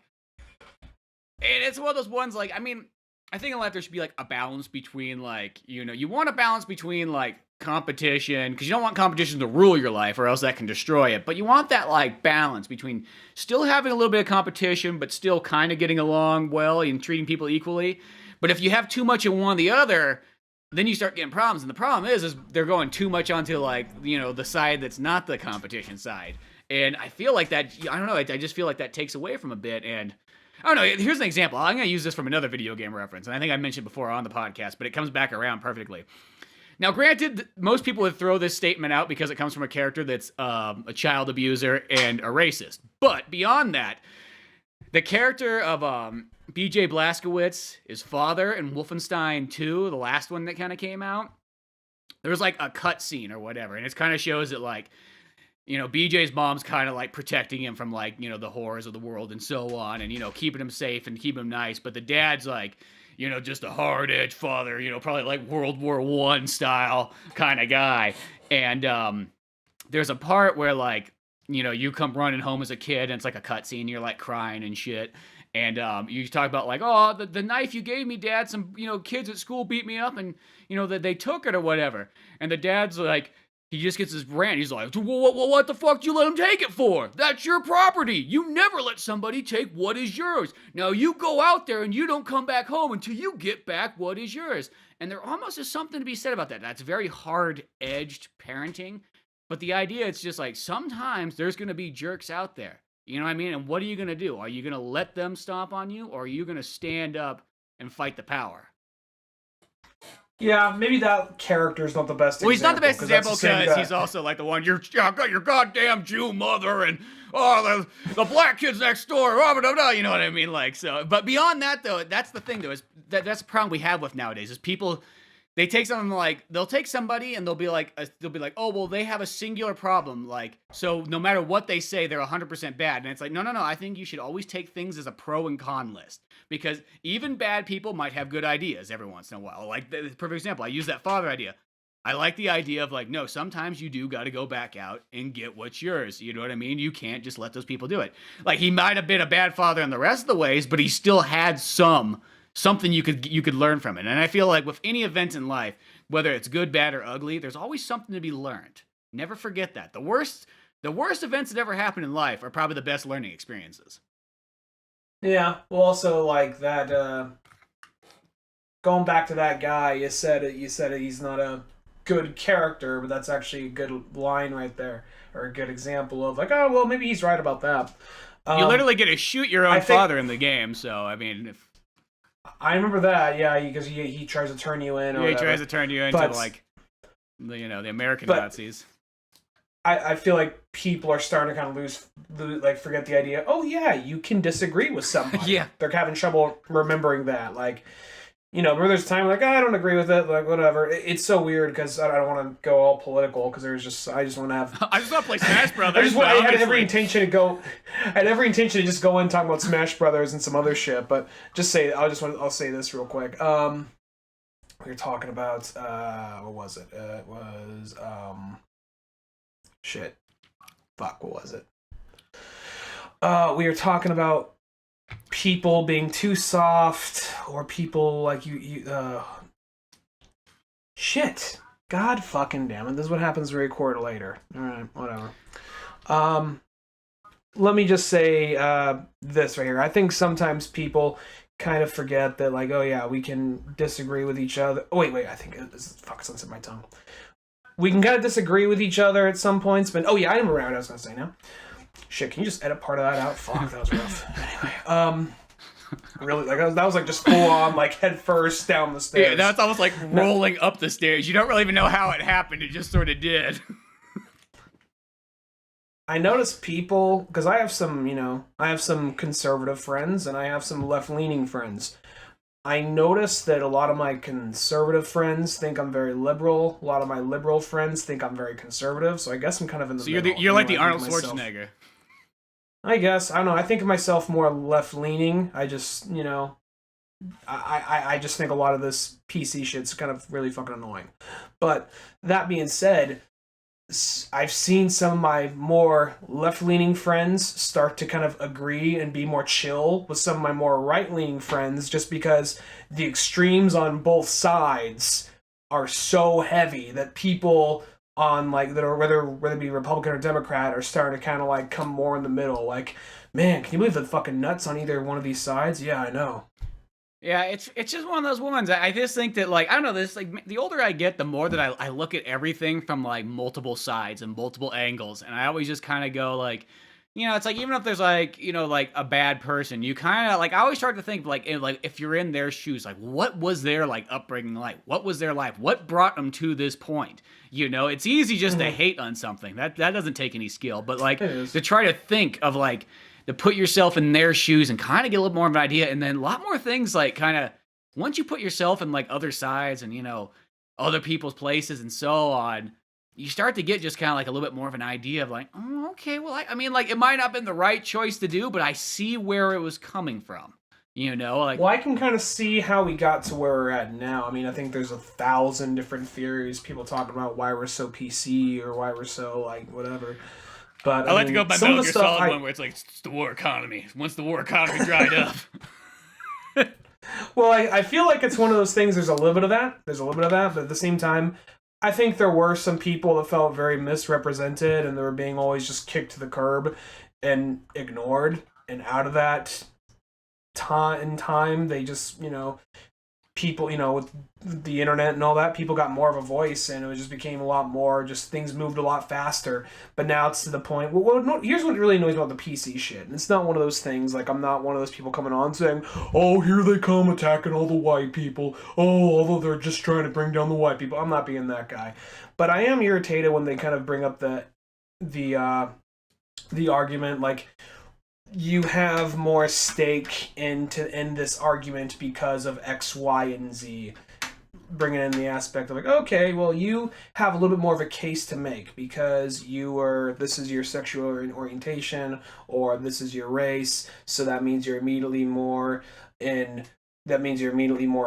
and it's one of those ones like, I mean, I think in life there should be like a balance between like, you know, you want a balance between like competition, because you don't want competition to rule your life or else that can destroy it, but you want that like balance between still having a little bit of competition but still kind of getting along well and treating people equally. But if you have too much in one or the other, then you start getting problems, and the problem is they're going too much onto like, you know, the side that's not the competition side. And I feel like that, I don't know, I just feel like that takes away from a bit. And I don't know, here's an example. I'm going to use this from another video game reference, and I think I mentioned before on the podcast, but it comes back around perfectly. Now, granted, most people would throw this statement out because it comes from a character that's a child abuser and a racist. But beyond that, the character of BJ Blazkowicz, his father in Wolfenstein 2, the last one that kind of came out, there was like a cut scene or whatever, and it kind of shows that like, you know, BJ's mom's kind of like protecting him from like, you know, the horrors of the world and so on, and, you know, keeping him safe and keeping him nice. But the dad's like, you know, just a hard-edged father, you know, probably like World War I style kind of guy. And there's a part where, like, you know, you come running home as a kid, and it's like a cutscene, you're, like, crying and shit. And you talk about, like, oh, the knife you gave me, Dad, some, you know, kids at school beat me up, and, you know, that they took it or whatever. And the dad's like, he just gets his rant. He's like, what the fuck did you let him take it for? That's your property. You never let somebody take what is yours. Now you go out there and you don't come back home until you get back what is yours. And there almost is something to be said about that. That's very hard-edged parenting. But the idea, it's just like, sometimes there's going to be jerks out there. You know what I mean? And what are you going to do? Are you going to let them stomp on you? Or are you going to stand up and fight the power? Yeah, maybe that character's not the best example. Well, he's not the best example because he's also like the one, you've got your goddamn Jew mother and, oh, the black kids next door, blah, blah, blah, you know what I mean? Like, so, but beyond that, though, that's the thing, though, is that's the problem we have with nowadays, is people, they take something like, they'll take somebody and they'll be like, oh, well, they have a singular problem, like, so no matter what they say, they're 100% bad. And it's like, no, I think you should always take things as a pro and con list. Because even bad people might have good ideas every once in a while. Like, the perfect example, I use that father idea. I like the idea of, like, no, sometimes you do got to go back out and get what's yours. You know what I mean? You can't just let those people do it. Like, he might have been a bad father in the rest of the ways, but he still had something you could learn from it. And I feel like with any event in life, whether it's good, bad, or ugly, there's always something to be learned. Never forget that. The worst events that ever happen in life are probably the best learning experiences. Yeah, well, also, like, that, going back to that guy, you said he's not a good character, but that's actually a good line right there, or a good example of, like, oh, well, maybe he's right about that. You literally get to shoot your own father in the game, so, I mean, if... I remember that, yeah, because he tries to turn you in, or he tries to turn you into, like, the American Nazis. I feel like people are starting to kind of lose like forget the idea. Oh yeah, you can disagree with somebody. Yeah. They're having trouble remembering that. Like, you know, remember there's time like I don't agree with it. Like whatever. It's so weird because I don't want to go all political because I just want to have. I just want to play Smash Brothers. I had every intention to go. I had every intention to just go in talking about Smash Brothers and some other shit. But I'll say this real quick. We were talking about what was it? It was shit. Fuck, what was it? We were talking about people being too soft or people like shit. God fucking damn it. This is what happens when we record later. Alright, whatever. Let me just say this right here. I think sometimes people kind of forget that, like, oh yeah, we can disagree with each other. Oh, wait, I think this is fuck something in my tongue. We can kind of disagree with each other at some points, but oh yeah, I remember what I was gonna say now. Shit, can you just edit part of that out? Fuck, that was rough. Anyway, really, like that was like just full on, like head first down the stairs. Yeah, that's almost like rolling up the stairs. You don't really even know how it happened. It just sort of did. I notice people, because I have some conservative friends and I have some left-leaning friends. I notice that a lot of my conservative friends think I'm very liberal. A lot of my liberal friends think I'm very conservative. So I guess I'm kind of in the middle. So you're like the Arnold Schwarzenegger. I guess. I don't know. I think of myself more left-leaning. I just, I just think a lot of this PC shit's kind of really fucking annoying. But that being said, I've seen some of my more left-leaning friends start to kind of agree and be more chill with some of my more right-leaning friends just because the extremes on both sides are so heavy that people on, like, that are whether it be Republican or Democrat are starting to kind of, like, come more in the middle. Like, man, can you believe the fucking nuts on either one of these sides? Yeah, I know. Yeah, it's just one of those ones. I just think that, like, I don't know, this, like, the older I get, the more that I look at everything from, like, multiple sides and multiple angles, and I always just kind of go, like, it's like, even if there's, like, like, a bad person, you kind of, like, I always start to think, like, if you're in their shoes, like, what was their, like, upbringing like? What was their life? What brought them to this point? It's easy just to hate on something. That doesn't take any skill, but, like, to try to think of, like, to put yourself in their shoes and kind of get a little more of an idea, and then a lot more things, like, kind of, once you put yourself in, like, other sides and, other people's places and so on, you start to get just kind of, like, a little bit more of an idea of, like, oh, okay, well, I mean, like, it might not have been the right choice to do, but I see where it was coming from, like... Well, I can kind of see how we got to where we're at now. I mean, I think there's 1,000 different theories, people talking about why we're so PC or why we're so, like, whatever. But, I like to go by Metal Gear Solid one where it's like, it's the war economy. Once the war economy dried up. Well, I feel like it's one of those things, there's a little bit of that, but at the same time, I think there were some people that felt very misrepresented and they were being always just kicked to the curb and ignored. And out of that time, they just, people, with the internet and all that, people got more of a voice, and it just became a lot more, just things moved a lot faster. But now it's to the point, here's what really annoys me about the PC shit. And it's not one of those things, like, I'm not one of those people coming on saying, oh, here they come attacking all the white people. Oh, although they're just trying to bring down the white people. I'm not being that guy. But I am irritated when they kind of bring up the argument, like, you have more stake in this argument because of X, Y, and Z. Bringing in the aspect of, like, okay, well, you have a little bit more of a case to make because this is your sexual orientation, or this is your race, so that means you're immediately more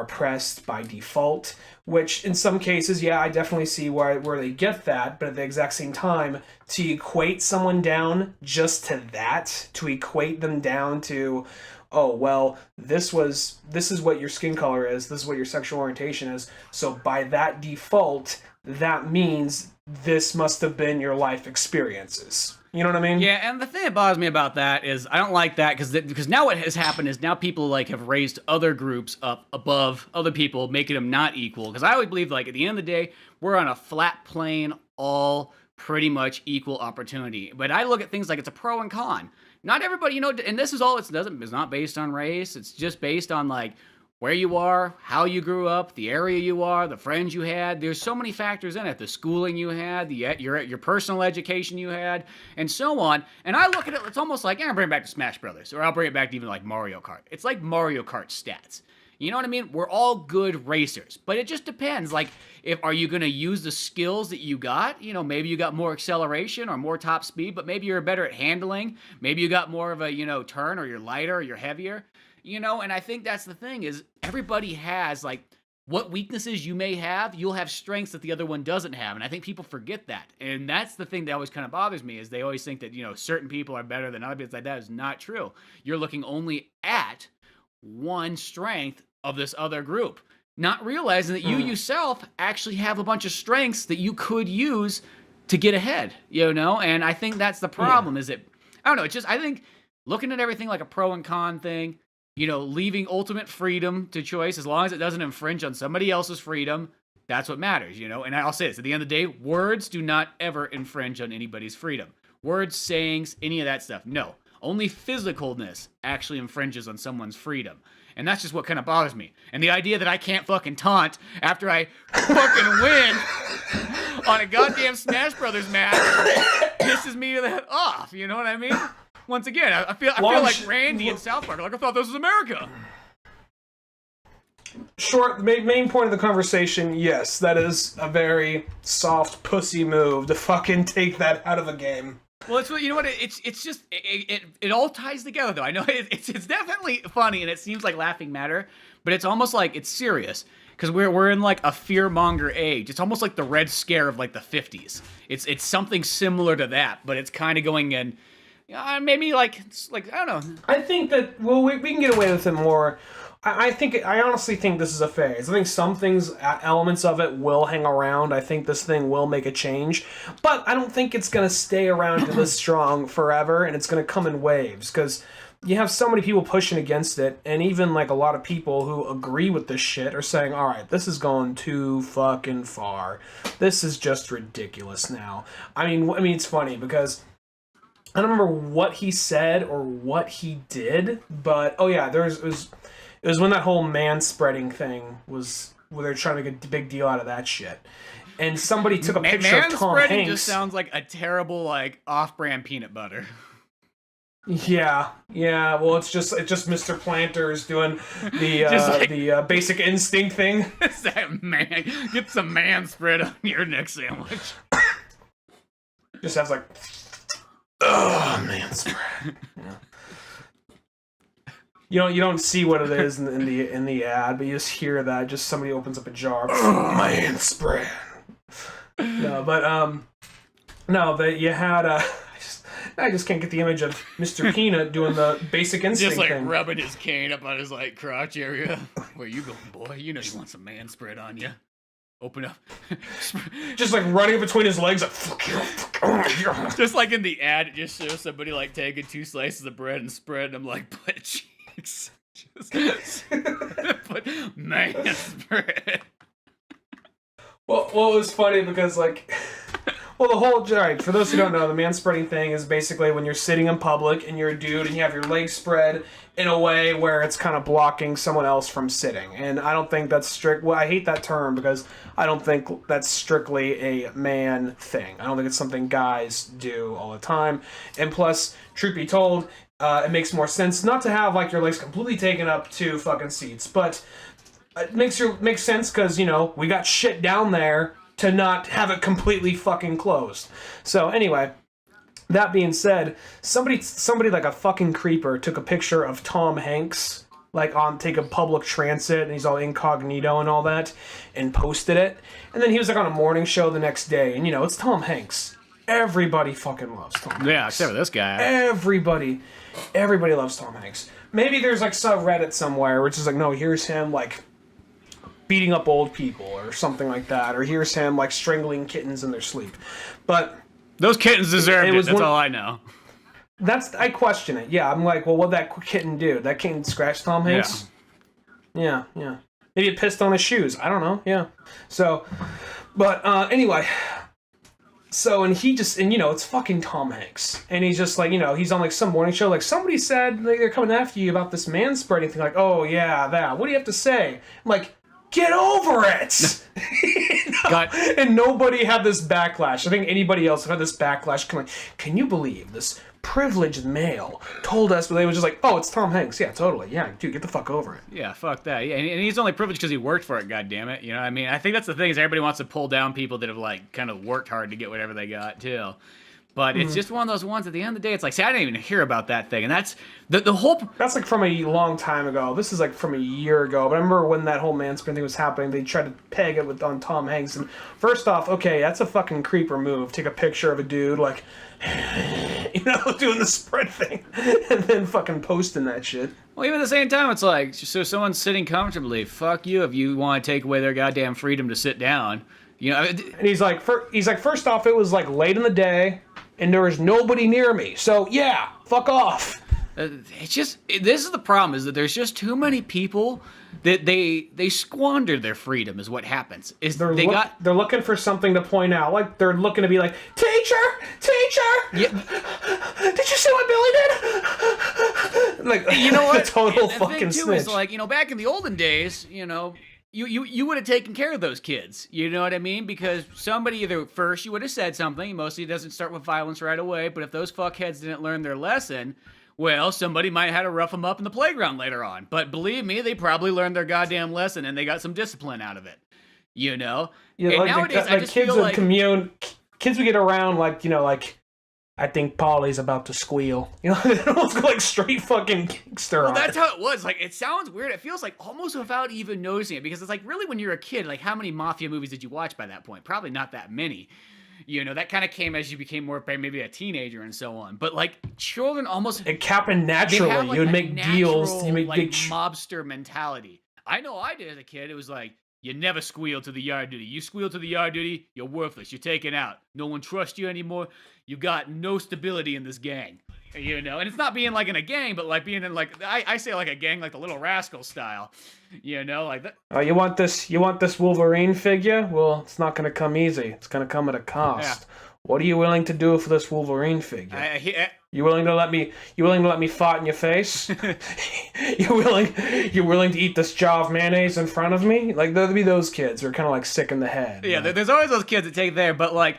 oppressed by default, which in some cases, yeah, I definitely see where they get that, but at the exact same time, to equate someone down just to that, to equate them down to, oh, well, this is what your skin color is, this is what your sexual orientation is, so by that default, that means this must have been your life experiences. You know what I mean? Yeah, and the thing that bothers me about that is I don't like that because now what has happened is now people, like, have raised other groups up above other people, making them not equal. Because I always believe, like, at the end of the day, we're on a flat plane, all pretty much equal opportunity. But I look at things like it's a pro and con. Not everybody, and this is all it's not based on race. It's just based on, like, where you are, how you grew up, the area you are, the friends you had. There's so many factors in it. The schooling you had, your personal education you had, and so on. And I look at it, it's almost like, I'll bring it back to Smash Brothers, or I'll bring it back to even like Mario Kart. It's like Mario Kart stats. You know what I mean? We're all good racers, but it just depends. Like, are you going to use the skills that you got? You know, maybe you got more acceleration or more top speed, but maybe you're better at handling. Maybe you got more of a, turn, or you're lighter, or you're heavier. And I think that's the thing is everybody has, like, what weaknesses you may have, you'll have strengths that the other one doesn't have. And I think people forget that. And that's the thing that always kind of bothers me is they always think that, certain people are better than other people. It's like, that is not true. You're looking only at one strength of this other group, not realizing that you yourself actually have a bunch of strengths that you could use to get ahead, And I think that's the problem is that, I don't know, it's just, I think looking at everything like a pro and con thing, leaving ultimate freedom to choice, as long as it doesn't infringe on somebody else's freedom, that's what matters, And I'll say this, at the end of the day, words do not ever infringe on anybody's freedom. Words, sayings, any of that stuff, no. Only physicalness actually infringes on someone's freedom. And that's just what kind of bothers me. And the idea that I can't fucking taunt after I fucking win on a goddamn Smash Brothers match pisses me the head off, you know what I mean? Once again, I feel like Randy in South Park. Like, I thought this was America. Short, main point of the conversation, yes, that is a very soft pussy move to fucking take that out of a game. Well, it's just it all ties together though. I know it's definitely funny and it seems like laughing matter, but it's almost like it's serious because we're in like a fearmonger age. It's almost like the Red Scare of like the 50s. It's something similar to that, but it's kind of going in. Maybe like I don't know. I think that we can get away with it more. I honestly think this is a phase. I think some things, elements of it will hang around. I think this thing will make a change. But I don't think it's going to stay around to this strong forever, and it's going to come in waves. Because you have so many people pushing against it, and even like a lot of people who agree with this shit are saying, alright, this is going too fucking far. This is just ridiculous now. I mean, it's funny because I don't remember what he said or what he did, but, oh yeah, it was when that whole man-spreading thing was, where they're trying to get a big deal out of that shit. And somebody took a picture of Tom Hanks. Man-spreading just sounds like a terrible, like, off-brand peanut butter. Yeah. Well, it's just Mr. Planters doing the Basic Instinct thing. Get some man spread on your neck sandwich. Just has like, oh, man spread. Yeah. You don't see what it is in the ad, but you just hear that. Just somebody opens up a jar. Oh, man spread. No, but you had I just can't get the image of Mr. Peanut doing the Basic Instinct just like thing. Rubbing his cane up on his like crotch area. Where you going, boy? You know you want some man spread on you. Open up. Just like running between his legs. Like, fuck you. Oh my God. Just like in the ad, it just shows somebody like taking 2 slices of bread and spreading them like butt cheeks. Just put man spread. Well, it was funny because like... Well, the whole, right, for those who don't know, the man-spreading thing is basically when you're sitting in public and you're a dude and you have your legs spread in a way where it's kind of blocking someone else from sitting. And I don't think that's strict. Well, I hate that term because I don't think that's strictly a man thing. I don't think it's something guys do all the time. And plus, truth be told, it makes more sense not to have like your legs completely taken up to fucking seats, but it makes sense because, you know, we got shit down there to not have it completely fucking closed. So anyway, that being said, somebody like a fucking creeper took a picture of Tom Hanks, like take a public transit, and he's all incognito and all that, and posted it. And then he was like on a morning show the next day, and you know, it's Tom Hanks. Everybody fucking loves Tom Hanks. Yeah, except for this guy. Everybody loves Tom Hanks. Maybe there's like some Reddit somewhere which is like, no, here's him like beating up old people or something like that, or here's him like strangling kittens in their sleep. But those kittens deserved it. That's all I know. I question it. Yeah, I'm like, well, what'd that kitten do? That kitten scratched Tom Hanks? Yeah. Maybe it pissed on his shoes. I don't know. Yeah. So, but anyway, So, and he just, and it's fucking Tom Hanks. And he's just like, he's on like some morning show, like, somebody said like, they're coming after you about this manspreading thing. Like, oh yeah, that. What do you have to say? I'm like, get over it! And nobody had this backlash. I think anybody else had this backlash. Can you believe this privileged male told us, but they were just like, oh, it's Tom Hanks. Yeah, totally. Yeah, dude, get the fuck over it. Yeah, fuck that. Yeah, and he's only privileged because he worked for it, goddammit. You know what I mean? I think that's the thing is everybody wants to pull down people that have, like, kind of worked hard to get whatever they got, too. But it's just one of those ones at the end of the day, it's like, see, I didn't even hear about that thing. And that's the whole... That's like from a long time ago. This is like from a year ago. But I remember when that whole manspreading thing was happening, they tried to peg it on Tom Hanks. And first off, okay, that's a fucking creeper move. Take a picture of a dude, like, doing the spread thing. And then fucking posting that shit. Well, even at the same time, it's like, so someone's sitting comfortably. Fuck you if you want to take away their goddamn freedom to sit down. And he's like, first off, it was like late in the day, and there was nobody near me. So yeah, fuck off. It's just this is the problem is that there's just too many people that they squander their freedom is what happens. They're looking for something to point out. Like they're looking to be like, teacher. Yeah. Did you see what Billy did? Like what? Total the fucking thing too snitch. is like back in the olden days, you would have taken care of those kids. You know what I mean? Because somebody either first you would have said something. Mostly it doesn't start with violence right away. But if those fuckheads didn't learn their lesson, well, somebody might have had to rough them up in the playground later on. But believe me, they probably learned their goddamn lesson and they got some discipline out of it. Yeah, and like nowadays I just kids feel like kids would get around like I think Polly's about to squeal. They almost go like straight fucking gangster. Well, that's how it was. Like, it sounds weird. It feels like almost without even noticing it. Because it's like, really, when you're a kid, like, how many mafia movies did you watch by that point? Probably not that many. That kind of came as you became more maybe a teenager and so on. But, like, children almost... It happened naturally. Have, like, you would make deals. You make like, big... mobster mentality. I know I did as a kid. It was like, you never squeal to the yard duty. You squeal to the yard duty, you're worthless. You're taken out. No one trusts you anymore. You got no stability in this gang. And it's not being like in a gang, but like being in like I say like a gang, like the Little Rascal style. Like that. Oh, you want this Wolverine figure? Well, it's not gonna come easy. It's gonna come at a cost. Yeah. What are you willing to do for this Wolverine figure? You willing to let me fart in your face? You're willing to eat this jar of mayonnaise in front of me? Like there'll be those kids who are kind of like sick in the head. Yeah, like, there's always those kids that take there, but like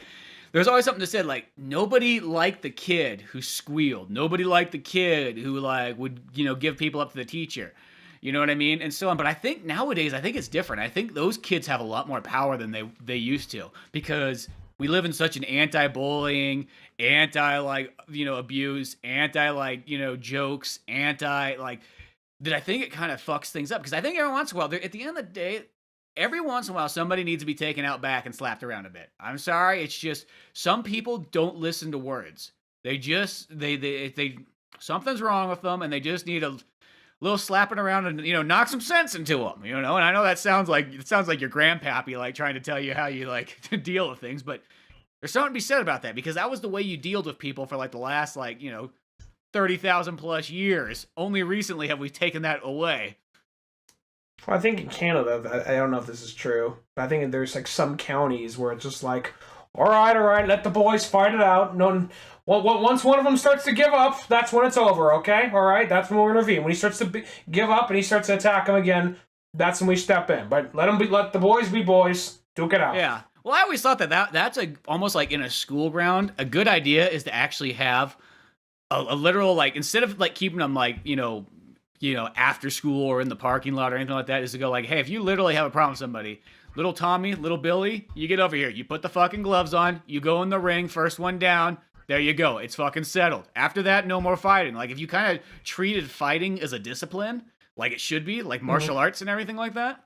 there's always something to say, like, nobody liked the kid who squealed. Nobody liked the kid who, like, would, give people up to the teacher. You know what I mean? And so on. But I think nowadays, I think it's different. I think those kids have a lot more power than they used to. Because we live in such an anti-bullying, abuse, jokes, that I think it kind of fucks things up. Because I think every once in a while, at the end of the day, every once in a while, somebody needs to be taken out back and slapped around a bit. I'm sorry, it's just some people don't listen to words. They just they something's wrong with them, and they just need a little slapping around and knock some sense into them. And I know that sounds like your grandpappy like trying to tell you how you like to deal with things, but there's something to be said about that because that was the way you dealt with people for like the last 30,000 plus years. Only recently have we taken that away. Well, I think in Canada, I don't know if this is true, but I think there's like some counties where it's just like, all right, let the boys fight it out. Once one of them starts to give up, that's when it's over, okay? All right, that's when we'll intervene. When he starts to give up and he starts to attack him again, that's when we step in. But let the boys be boys. Duke it out. Yeah. Well, I always thought that's almost like in a school ground. A good idea is to actually have a literal like instead of like keeping them like after school or in the parking lot or anything like that, is to go like, hey, if you literally have a problem with somebody, little Tommy, little Billy, you get over here. You put the fucking gloves on. You go in the ring. First one down. There you go. It's fucking settled. After that, no more fighting. Like if you kind of treated fighting as a discipline, like it should be, like martial arts and everything like that,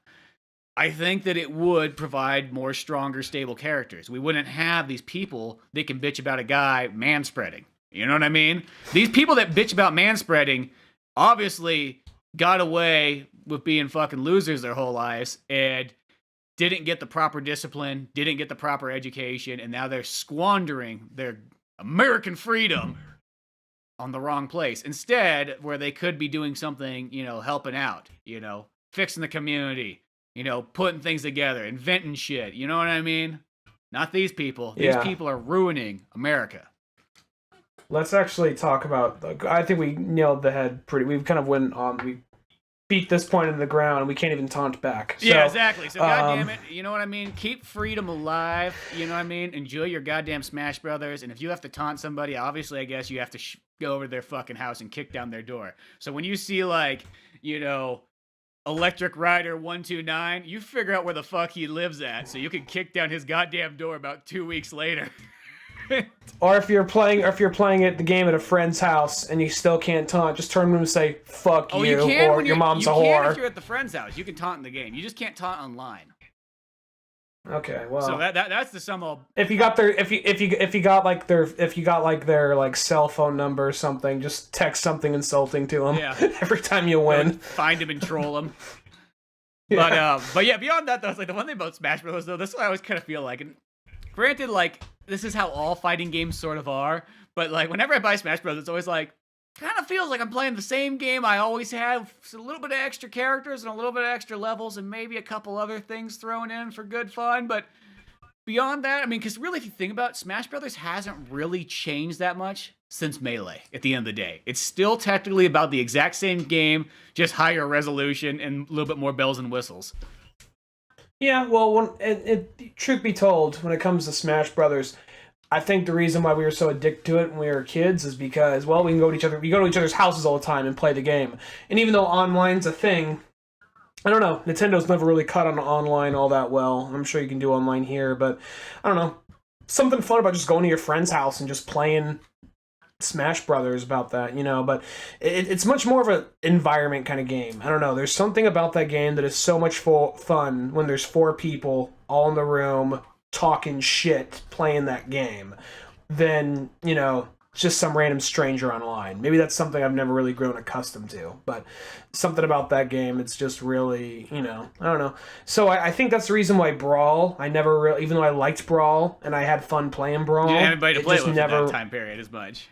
I think that it would provide more stronger, stable characters. We wouldn't have these people that can bitch about a guy manspreading. You know what I mean? These people that bitch about manspreading obviously got away with being fucking losers their whole lives and didn't get the proper discipline, didn't get the proper education, and now they're squandering their American freedom on the wrong place. Instead, where they could be doing something, helping out, fixing the community, putting things together, inventing shit. You know what I mean? Not these people. These people are ruining America. Let's actually talk about. I think we nailed the head pretty. We've kind of we beat this point in the ground, and we can't even taunt back. So, yeah, exactly. So, goddamn it, you know what I mean? Keep freedom alive. You know what I mean? Enjoy your goddamn Smash Brothers. And if you have to taunt somebody, obviously, I guess you have to go over to their fucking house and kick down their door. So when you see Electric Rider 129, you figure out where the fuck he lives at, so you can kick down his goddamn door about 2 weeks later. Or if you're playing the game at a friend's house and you still can't taunt, just turn to him and say "fuck you," or your mom's a whore. You can if you're at the friend's house. You can taunt in the game. You just can't taunt online. Okay, well. So that's the sum of. If you got their cell phone number or something, just text something insulting to them. Yeah. Every time you win. Find him and troll him. Yeah. But yeah, beyond that though, it's like the one thing about Smash Bros. Though, this is what I always kind of feel like. And granted, this is how all fighting games sort of are, but whenever I buy Smash Bros, it's always kind of feels like I'm playing the same game I always have. A little bit of extra characters and a little bit of extra levels and maybe a couple other things thrown in for good fun, but beyond that, I mean, because really if you think about it, Smash Bros hasn't really changed that much since Melee at the end of the day. It's still technically about the exact same game, just higher resolution and a little bit more bells and whistles. Yeah, well, truth be told, when it comes to Smash Brothers, I think the reason why we were so addicted to it when we were kids is because, well, we go to each other's houses all the time and play the game. And even though online's a thing, I don't know, Nintendo's never really cut on online all that well. I'm sure you can do online here, but I don't know. Something fun about just going to your friend's house and just playing Smash Brothers about that, but it's much more of an environment kind of game. I don't know, there's something about that game that is so much fun when there's 4 people all in the room talking shit playing that game than, just some random stranger online. Maybe that's something I've never really grown accustomed to, but something about that game, it's just really, I don't know. So I think that's the reason why Brawl, I never really, even though I liked Brawl and I had fun playing Brawl, you didn't have anybody to play with that time period as much.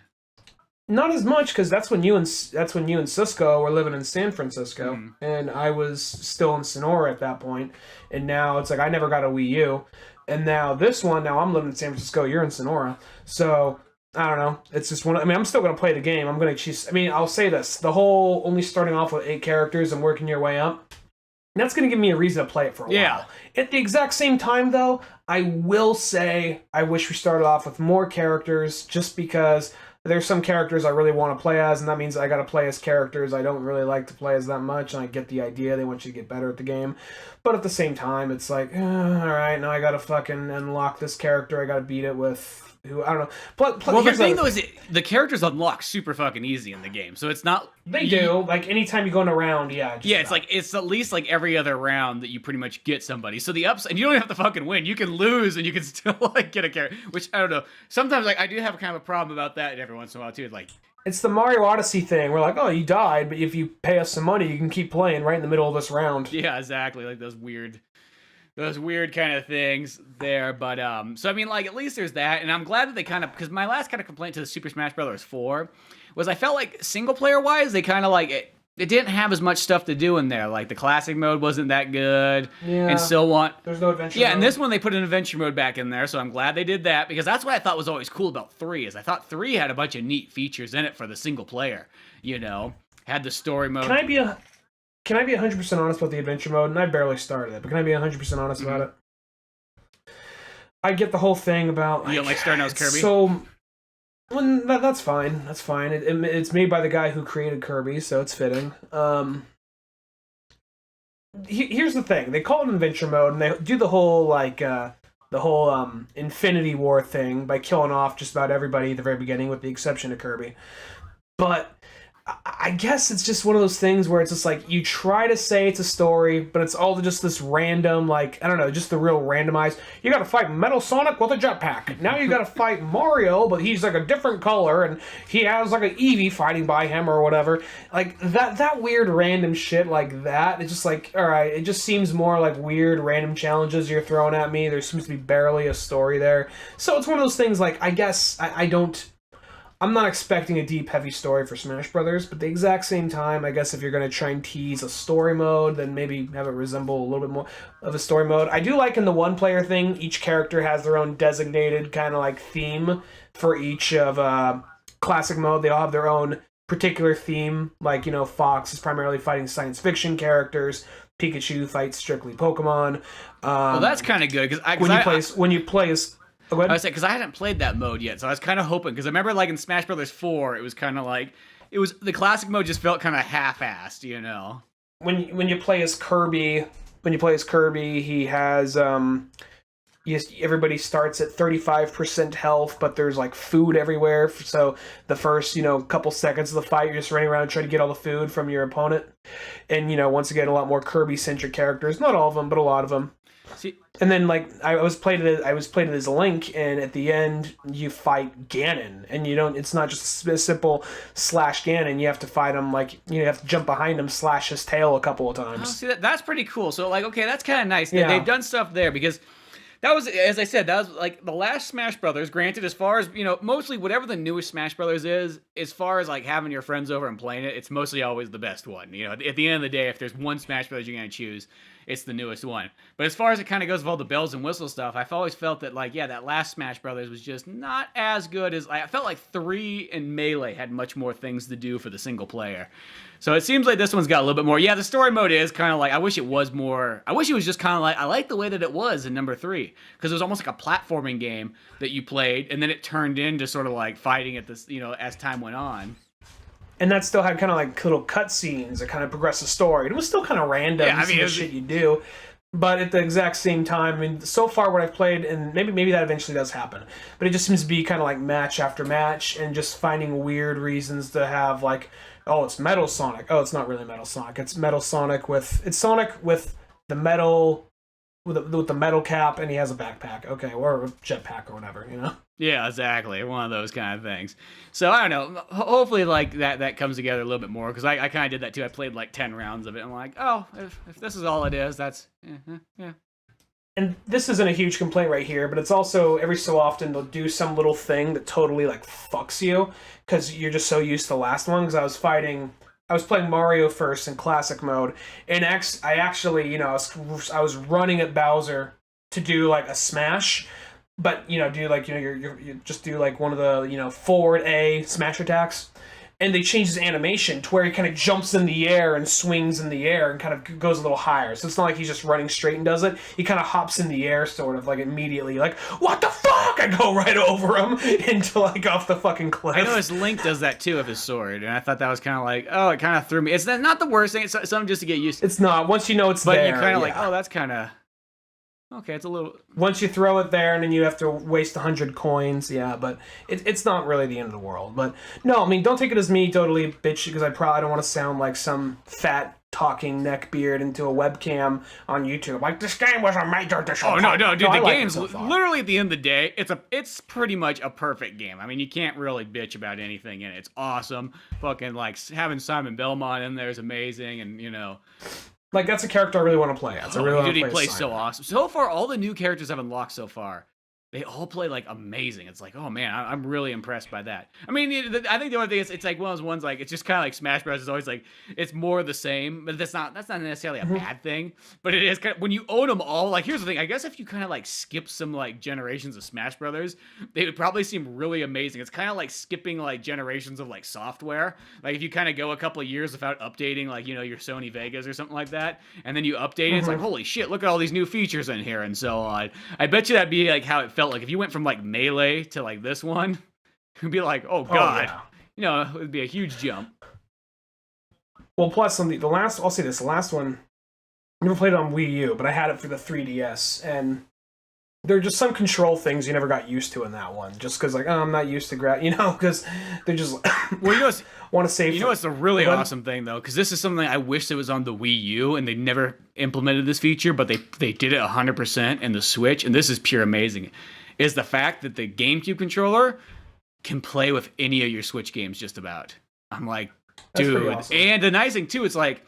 Not as much, because that's when you and Cisco were living in San Francisco, and I was still in Sonora at that point. And now it's I never got a Wii U, and now I'm living in San Francisco. You're in Sonora, so I don't know. It's just one. I mean, I'm still gonna play the game. I'll say this: the whole only starting off with 8 characters and working your way up. That's gonna give me a reason to play it for a while. At the exact same time, though, I will say I wish we started off with more characters, just because. There's some characters I really want to play as, and that means I got to play as characters I don't really like to play as that much, and I get the idea. They want you to get better at the game. But at the same time, it's alright, now I got to fucking unlock this character. I got to beat it with who, I don't know. Well, the thing, though, is the characters unlock super fucking easy in the game, so it's not... They do. Anytime you go in a round, it's at least every other round that you pretty much get somebody. So the ups, and you don't have to fucking win. You can lose, and you can still, get a character, which, I don't know. Sometimes, I do have kind of a problem about that every once in a while, too. It's the Mario Odyssey thing. We're oh, you died, but if you pay us some money, you can keep playing right in the middle of this round. Yeah, exactly. Those weird kind of things there, but so I mean, at least there's that, and I'm glad that they because my last kind of complaint to the Super Smash Bros. 4 was I felt single player wise they kind of it didn't have as much stuff to do in there. The classic mode wasn't that good, and so on. There's no adventure mode. And this one they put an adventure mode back in there, so I'm glad they did that, because that's what I thought was always cool about 3 is I thought 3 had a bunch of neat features in it for the single player. Had the story mode. Can I be 100% honest about the adventure mode? And I barely started it, but can I be 100% honest about it? I get the whole thing about... You don't like starting out as Kirby? So... that's fine. That's fine. It's made by the guy who created Kirby, so it's fitting. Here's the thing. They call it an adventure mode, and they do the whole, Infinity War thing by killing off just about everybody at the very beginning, with the exception of Kirby. But... I guess it's just one of those things where it's just you try to say it's a story, but it's all just this random, I don't know, just the real randomized. You gotta fight Metal Sonic with a jetpack. Now you gotta fight Mario, but he's a different color, and he has an Eevee fighting by him or whatever. That weird random shit like that, it's just alright, it just seems more weird random challenges you're throwing at me. There seems to be barely a story there. So it's one of those things I guess I don't I'm not expecting a deep, heavy story for Smash Brothers, but at the exact same time, I guess if you're going to try and tease a story mode, then maybe have it resemble a little bit more of a story mode. I do like in the one-player thing, each character has their own designated kind of like theme for each of classic mode. They all have their own particular theme. Like, you know, Fox is primarily fighting science fiction characters. Pikachu fights strictly Pokemon. Well, that's kind of good because when you play as I was like, because I hadn't played that mode yet, so I was kind of hoping. Because I remember, like in Smash Brothers 4, it was kind of like the classic mode just felt kind of half-assed, you know. When you play as Kirby, he has everybody starts at 35% health, but there's like food everywhere. So the first couple seconds of the fight, you're just running around trying to get all the food from your opponent. And once again, a lot more Kirby-centric characters. Not all of them, but a lot of them. See, and then I was played it as Link, and at the end you fight Ganon, and it's not just a simple slash Ganon. You have to fight him you have to jump behind him, slash his tail a couple of times. Oh, see, that's pretty cool. So okay, that's kind of nice. Yeah. They've done stuff there because that was, as I said, that was like the last Smash Brothers. Granted, as far as mostly whatever the newest Smash Brothers is, as far as like having your friends over and playing it, it's mostly always the best one. At the end of the day, if there's one Smash Brothers you're gonna choose, it's the newest one. But as far as it kind of goes with all the bells and whistles stuff, I've always felt that that last Smash Brothers was just not as good as I felt like 3 and Melee had much more things to do for the single player. So it seems like this one's got a little bit more. Yeah, the story mode is kind of like, I wish it was just kind of like, I like the way that it was in number 3, because it was almost like a platforming game that you played, and then it turned into sort of like fighting at this, as time went on. And that still had kind of like little cutscenes that kind of progress the story. It was still kind of random, shit you do. But at the exact same time, so far what I've played, and maybe that eventually does happen, but it just seems to be kind of like match after match, and just finding weird reasons to have like, oh, it's Metal Sonic. Oh, it's not really Metal Sonic. It's Metal Sonic it's Sonic with the metal, with the metal cap, and he has a backpack. Okay, or a jetpack or whatever, Yeah, exactly. One of those kind of things. So I don't know. Hopefully, like that comes together a little bit more, because I kind of did that too. I played like 10 rounds of it. And I'm like, oh, if this is all it is, that's yeah. And this isn't a huge complaint right here, but it's also every so often they'll do some little thing that totally like fucks you because you're just so used to the last one. Because I was playing Mario first in classic mode, and I actually I was running at Bowser to do like a smash. But do like you just do like one of the forward A smash attacks, and they change his animation to where he kind of jumps in the air and swings in the air and kind of goes a little higher. So it's not like he's just running straight and does it. He kind of hops in the air sort of like immediately, like what the fuck! I go right over him into like off the fucking cliff. I noticed Link does that too with his sword, and I thought that was kind of like, oh, it kind of threw me. It's not the worst thing. It's something just to get used to. It's not once you know it's but there. But you kind of like, oh, that's kind of. Okay, it's a little... Once you throw it there and then you have to waste 100 coins, yeah, but it's not really the end of the world. But no, don't take it as me totally bitch, because I probably don't want to sound like some fat talking neckbeard into a webcam on YouTube. Like, this game was a major disappointment. Oh, no, dude, the game's literally at the end of the day, it's pretty much a perfect game. You can't really bitch about anything in it. It's awesome. Fucking, like, having Simon Belmont in there is amazing, and, Like, that's a character I really want to play as. He plays so awesome. So far, all the new characters I've unlocked so far, they all play, like, amazing. It's like, oh, man, I'm really impressed by that. I think the only thing is, it's like one of those ones, like, it's just kind of like Smash Bros. It's always, like, it's more the same, but that's not necessarily a bad thing. But it is kind of, when you own them all, like, here's the thing. I guess if you kind of, like, skip some, like, generations of Smash Brothers, they would probably seem really amazing. It's kind of like skipping, like, generations of, like, software. Like, if you kind of go a couple of years without updating, like, your Sony Vegas or something like that, and then you update it, it's like, holy shit, look at all these new features in here and so on. I bet you that'd be, like, how it felt. Like if you went from like Melee to like this one, it'd be like, oh god, it would be a huge jump. Well, plus on the last, I'll say this, the last one, I never played it on Wii U, but I had it for the 3DS, and there are just some control things you never got used to in that one, just because like, I'm not used to because they're just well, want to save. What's the really awesome thing though, because this is something I wish it was on the Wii U and they never implemented this feature, but they did it 100% in the Switch, and this is pure amazing. Is the fact that the GameCube controller can play with any of your Switch games just about. I'm like, dude. Awesome. And the nice thing too, it's like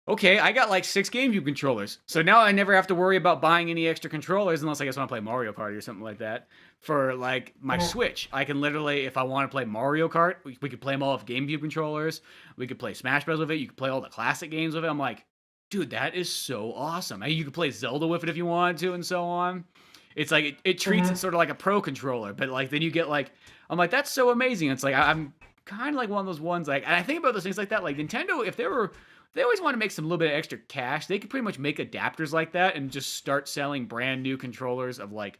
okay, I got like 6 GameCube controllers. So now I never have to worry about buying any extra controllers unless I guess want to play Mario Party or something like that. For like my Switch, I can literally, if I want to play Mario Kart, we could play them all with GameCube controllers. We could play Smash Bros. With it. You could play all the classic games with it. I'm like, dude, that is so awesome. And you could play Zelda with it if you wanted to and so on. It's like, it treats it sort of like a pro controller, but like then you get like, I'm like, that's so amazing. It's like, I'm kind of like one of those ones like, and I think about those things like that, like Nintendo, if they always want to make some little bit of extra cash, they could pretty much make adapters like that and just start selling brand new controllers of like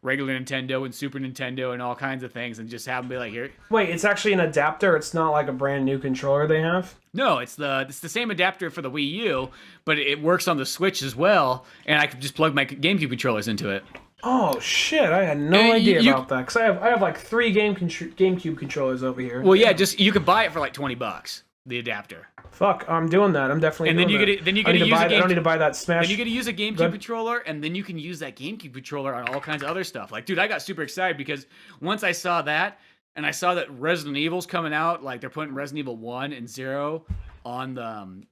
regular Nintendo and Super Nintendo and all kinds of things and just have them be like, here. Wait, it's actually an adapter? It's not like a brand new controller they have? No, it's the same adapter for the Wii U, but it works on the Switch as well, and I could just plug my GameCube controllers into it. Oh shit! I had no idea about that because I have like 3 GameCube controllers over here. Well, yeah, just you could buy it for like $20, the adapter. Fuck, I'm doing that. I'm definitely. And then you get to use I don't need to buy that Smash. Then you get to use a GameCube controller, and then you can use that GameCube controller on all kinds of other stuff. Like, dude, I got super excited because once I saw that, and I saw that Resident Evil's coming out, like they're putting Resident Evil 1 and 0 on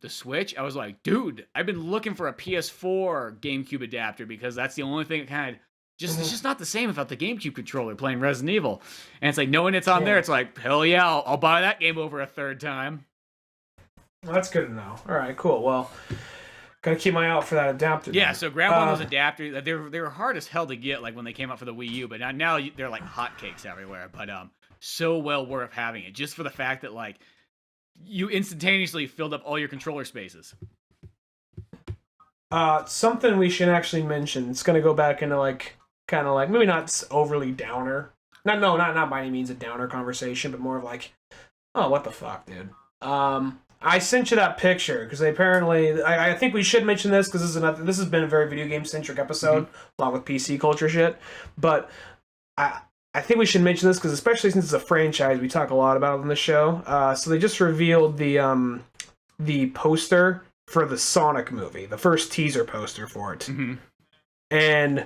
the Switch, I was like, dude, I've been looking for a PS4 GameCube adapter because that's the only thing that kind of it's just not the same without the GameCube controller playing Resident Evil. And it's like, knowing it's on there, it's like, hell yeah, I'll buy that game over a third time. Well, that's good to know. All right, cool. Well, gotta keep my eye out for that adapter. Yeah, so grab one of those adapters. They were hard as hell to get, like when they came out for the Wii U, but now they're like hotcakes everywhere. But so well worth having it just for the fact that like you instantaneously filled up all your controller spaces. Something we should actually mention. It's gonna go back into like kind of like maybe not overly downer. Not by any means a downer conversation, but more of like, oh, what the fuck, dude. I sent you that picture because apparently I think we should mention this because this has been a very video game centric episode, along with PC culture shit. But I think we should mention this because especially since it's a franchise, we talk a lot about it on the show. So they just revealed the poster for the Sonic movie, the first teaser poster for it, and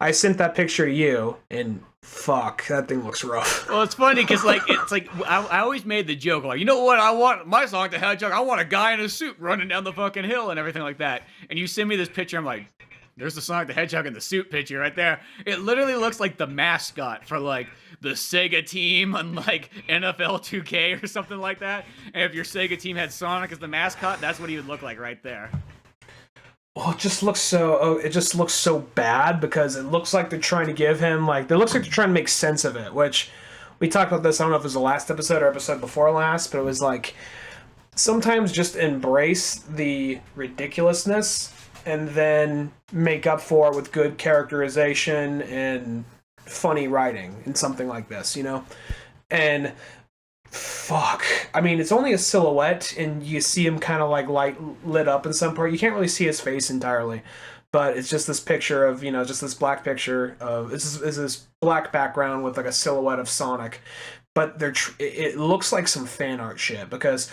I sent that picture to you, and fuck, that thing looks rough. Well, it's funny because I always made the joke like, you know what, I want my Sonic the Hedgehog, I want a guy in a suit running down the fucking hill and everything like that. And you send me this picture, I'm like, there's the Sonic the Hedgehog in the suit picture right there. It literally looks like the mascot for like the Sega team on like NFL 2K or something like that. And if your Sega team had Sonic as the mascot, that's what he would look like right there. Well, it just looks so bad because it looks like they're trying to give him like, it looks like they're trying to make sense of it, which we talked about this, I don't know if it was the last episode or episode before last, but it was like, sometimes just embrace the ridiculousness and then make up for it with good characterization and funny writing in something like this, you know? And fuck, I mean, it's only a silhouette and you see him kind of like lit up in some part. You can't really see his face entirely, but it's just this picture of, you know, just this black picture of this black background with like a silhouette of Sonic. But it looks like some fan art shit because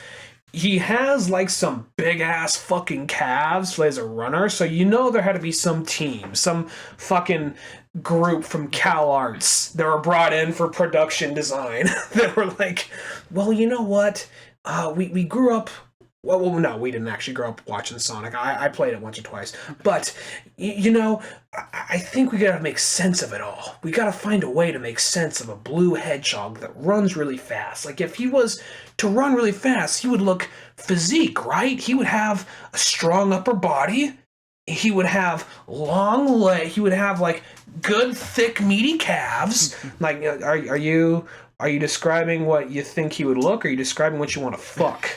he has like some big ass fucking calves as a runner, so you know there had to be some team, some fucking group from Cal Arts that were brought in for production design that were like, well, you know what, we grew up, well, no, we didn't actually grow up watching Sonic. I played it once or twice, but you know, I think we gotta make sense of it all. We gotta find a way to make sense of a blue hedgehog that runs really fast. Like if he was to run really fast, he would look physique, right? He would have a strong upper body. He would have long legs. He would have like good, thick, meaty calves. Like, are you describing what you think he would look, or are you describing what you want to fuck?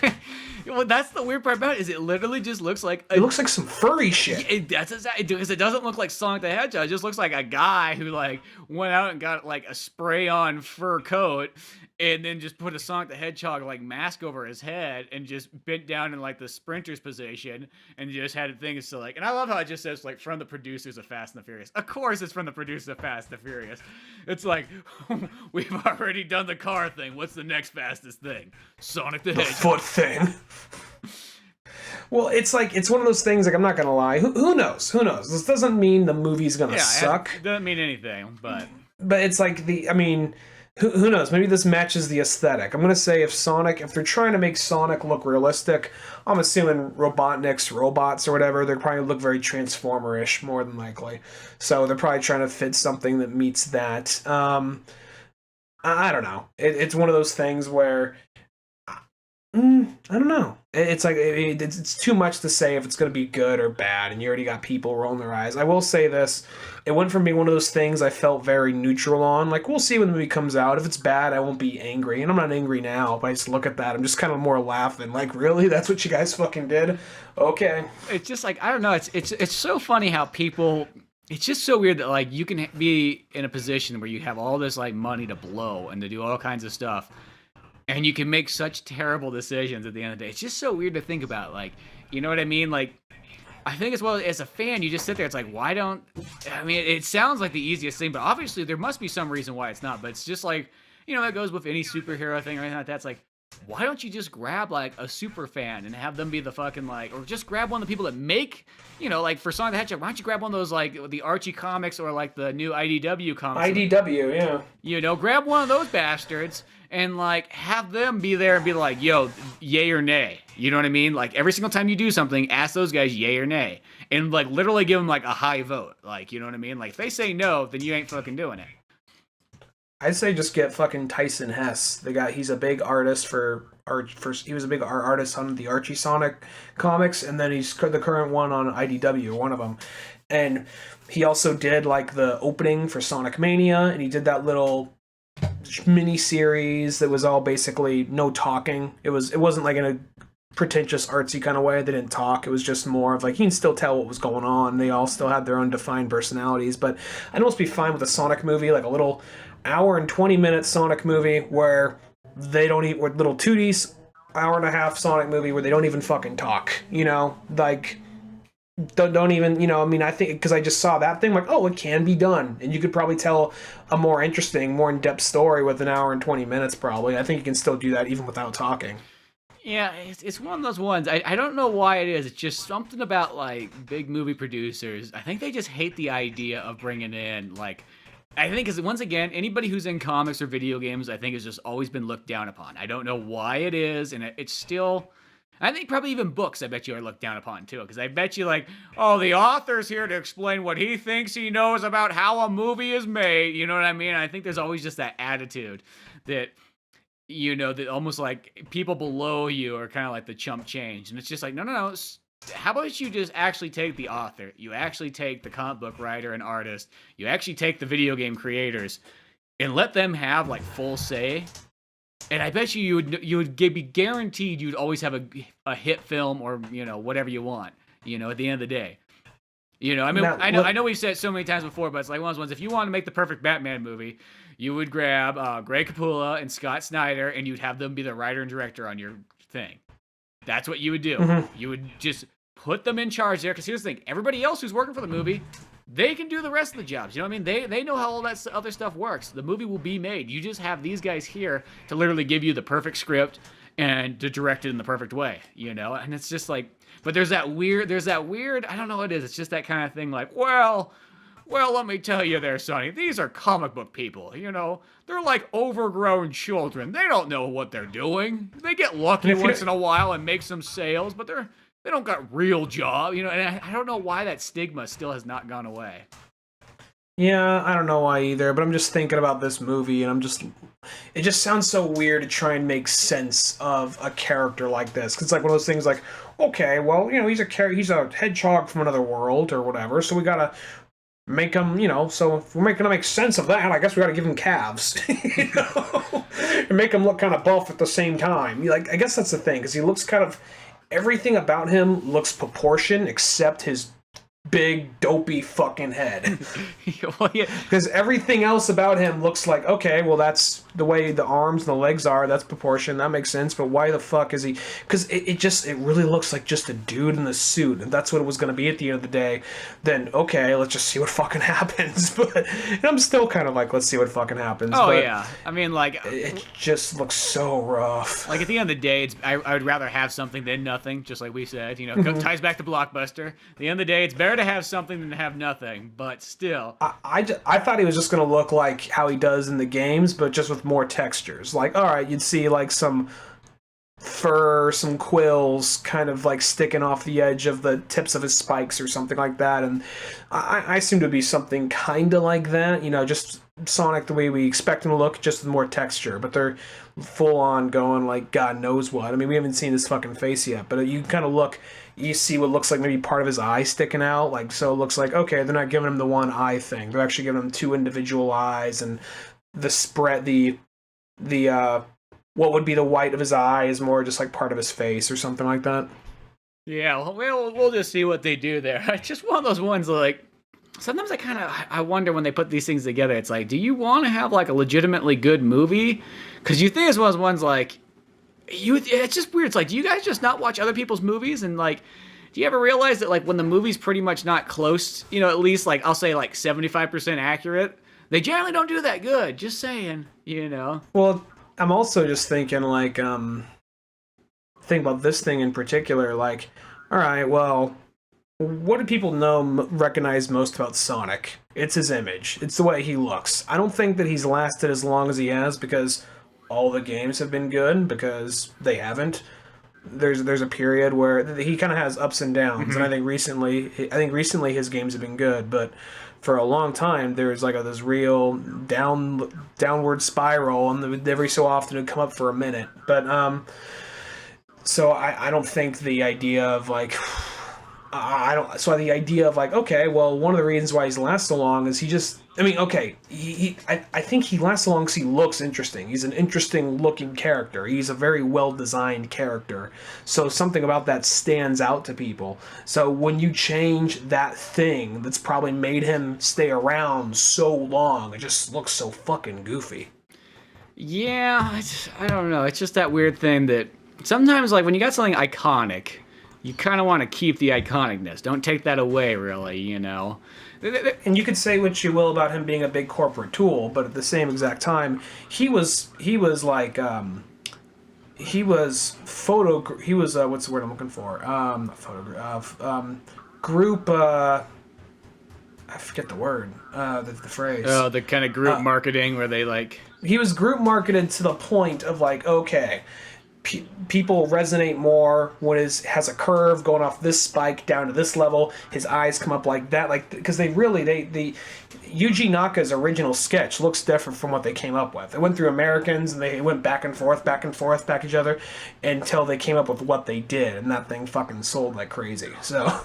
Well, that's the weird part about it, is it literally just looks like it looks like some furry shit. That's exactly, because it doesn't look like Sonic the Hedgehog. It just looks like a guy who like went out and got like a spray-on fur coat and then just put a Sonic the Hedgehog like mask over his head and just bent down in like the sprinter's position and just had a thing to like. And I love how it just says like from the producers of Fast and the Furious. Of course, it's from the producers of Fast and the Furious. It's like we've already done the car thing. What's the next fastest thing? Sonic the Hedgehog. Foot thing. Well, it's like, it's one of those things, like, I'm not gonna lie. Who knows? Who knows? This doesn't mean the movie's gonna suck. It doesn't mean anything, but it's like I mean, who knows? Maybe this matches the aesthetic. I'm gonna say if they're trying to make Sonic look realistic, I'm assuming Robotnik's robots or whatever, they're probably look very Transformer-ish more than likely. So they're probably trying to fit something that meets that. I don't know. It's one of those things where I don't know. It's like it's too much to say if it's going to be good or bad, and you already got people rolling their eyes. I will say this: it went from being one of those things I felt very neutral on. Like, we'll see when the movie comes out. If it's bad, I won't be angry, and I'm not angry now. But I just look at that, I'm just kind of more laughing. Like, really? That's what you guys fucking did? Okay. It's just like, I don't know. It's so funny how people. It's just so weird that like you can be in a position where you have all this like money to blow and to do all kinds of stuff. And you can make such terrible decisions at the end of the day. It's just so weird to think about. Like, you know what I mean? Like, I think as well as a fan, you just sit there. It's like, why don't... I mean, it sounds like the easiest thing, but obviously there must be some reason why it's not. But it's just like, you know, that goes with any superhero thing or anything like that. It's like, why don't you just grab, like, a super fan and have them be the fucking, like... Or just grab one of the people that make... You know, like, for Sonic the Hedgehog, why don't you grab one of those, like, the Archie comics or, like, the new IDW comics? IDW, yeah. You know, grab one of those bastards... And, like, have them be there and be like, yo, yay or nay. You know what I mean? Like, every single time you do something, ask those guys yay or nay. And, like, literally give them, like, a high vote. Like, you know what I mean? Like, if they say no, then you ain't fucking doing it. I'd say just get fucking Tyson Hess. He's a big artist he was a big artist on the Archie Sonic comics, and then he's the current one on IDW, one of them. And he also did, like, the opening for Sonic Mania, and he did that little... mini series that was all basically no talking. It wasn't like in a pretentious artsy kind of way. They didn't talk. It was just more of like you can still tell what was going on. They all still had their own defined personalities. But I'd almost be fine with a Sonic movie, like a little hour and 20-minute Sonic movie where they don't eat with little 2D hour and a half Sonic movie where they don't even fucking talk. You know, like. Don't even, you know, I mean, I think, because I just saw that thing, like, oh, it can be done. And you could probably tell a more interesting, more in-depth story with an hour and 20 minutes, probably. I think you can still do that even without talking. Yeah, it's one of those ones. I don't know why it is. It's just something about, like, big movie producers. I think they just hate the idea of bringing in, like, I think, because once again, anybody who's in comics or video games, I think has just always been looked down upon. I don't know why it is, and it's still... I think probably even books, I bet you, are looked down upon, too. Because I bet you, like, oh, the author's here to explain what he thinks he knows about how a movie is made. You know what I mean? I think there's always just that attitude that, you know, that almost like people below you are kind of like the chump change. And it's just like, no. How about you just actually take the author? You actually take the comic book writer and artist. You actually take the video game creators and let them have, like, full say. And I bet you would be guaranteed you'd always have a hit film or, you know, whatever you want, you know, at the end of the day. You know, I mean, I know we've said it so many times before, but it's like one of those ones, if you want to make the perfect Batman movie, you would grab Greg Capullo and Scott Snyder, and you'd have them be the writer and director on your thing. That's what you would do. Mm-hmm. You would just put them in charge there, because here's the thing, everybody else who's working for the movie, they can do the rest of the jobs. You know what I mean? They know how all that other stuff works. The movie will be made. You just have these guys here to literally give you the perfect script and to direct it in the perfect way, you know? And it's just like, but there's that weird, I don't know what it is. It's just that kind of thing like, well, let me tell you there, Sonny, these are comic book people, you know? They're like overgrown children. They don't know what they're doing. They get lucky once in a while and make some sales, but they don't got real job, you know, and I don't know why that stigma still has not gone away. Yeah, I don't know why either, but I'm just thinking about this movie, and it just sounds so weird to try and make sense of a character like this, because it's like one of those things like, okay, well, you know, he's a hedgehog from another world or whatever, so we gotta make him, you know, so if we're gonna make sense of that, I guess we gotta give him calves, you know, and make him look kind of buff at the same time. Like, I guess that's the thing, because he looks kind of... Everything about him looks proportioned except his big, dopey fucking head. Well, yeah. Because everything else about him looks like, okay, well, that's the way the arms and the legs are. That's proportion. That makes sense. But why the fuck is he... Because it really looks like just a dude in the suit. And that's what it was going to be at the end of the day. Then, okay, let's just see what fucking happens. But I'm still kind of like, let's see what fucking happens. Oh, but yeah. I mean, like... It just looks so rough. Like, at the end of the day, I would rather have something than nothing, just like we said. You know, ties back to Blockbuster. At the end of the day, it's better to have something than to have nothing, but still. I thought he was just going to look like how he does in the games, but just with more textures. Like, all right, you'd see like some fur, some quills kind of like sticking off the edge of the tips of his spikes or something like that, and I assume to be something kind of like that, you know, just Sonic the way we expect him to look, just with more texture, but they're full on going like God knows what. I mean, we haven't seen his fucking face yet, but you kind of look, you see what looks like maybe part of his eye sticking out, like, so it looks like, okay, they're not giving him the one eye thing, they're actually giving him two individual eyes, and the spread, the what would be the white of his eye is more just like part of his face or something like that. Yeah, we'll just see what they do there. It's just one of those ones like, sometimes I wonder when they put these things together, it's like, do you want to have like a legitimately good movie? Because you think it's one of those ones like, it's just weird. It's like, do you guys just not watch other people's movies? And like, do you ever realize that like when the movie's pretty much not close, you know, at least like, I'll say like 75% accurate, they generally don't do that good. Just saying, you know. Well, I'm also just thinking like, think about this thing in particular, like, all right, well, what do people recognize most about Sonic? It's his image. It's the way he looks. I don't think that he's lasted as long as he has because all the games have been good, because they haven't. There's a period where he kind of has ups and downs, and I think recently his games have been good, but for a long time there's like this real downward spiral, and every so often it'd come up for a minute. But so I don't think the idea of like the idea of like, okay, well, one of the reasons why he's lasted so long is he just, I mean, okay, I think he lasts so long because he looks interesting. He's an interesting looking character. He's a very well designed character. So something about that stands out to people. So when you change that thing that's probably made him stay around so long, it just looks so fucking goofy. Yeah, I don't know. It's just that weird thing that sometimes, like, when you got something iconic, you kind of want to keep the iconicness. Don't take that away, really, you know? And you could say what you will about him being a big corporate tool, but at the same exact time, he was like, what's the word I'm looking for? Group, I forget the word, the phrase. Oh, the kind of group marketing where they, like... He was group marketed to the point of, like, okay, people resonate more when it has a curve going off this spike down to this level. His eyes come up like that, like, because the Yuji Naka's original sketch looks different from what they came up with. It went through Americans, and they went back and forth, back each other, until they came up with what they did, and that thing fucking sold like crazy. So.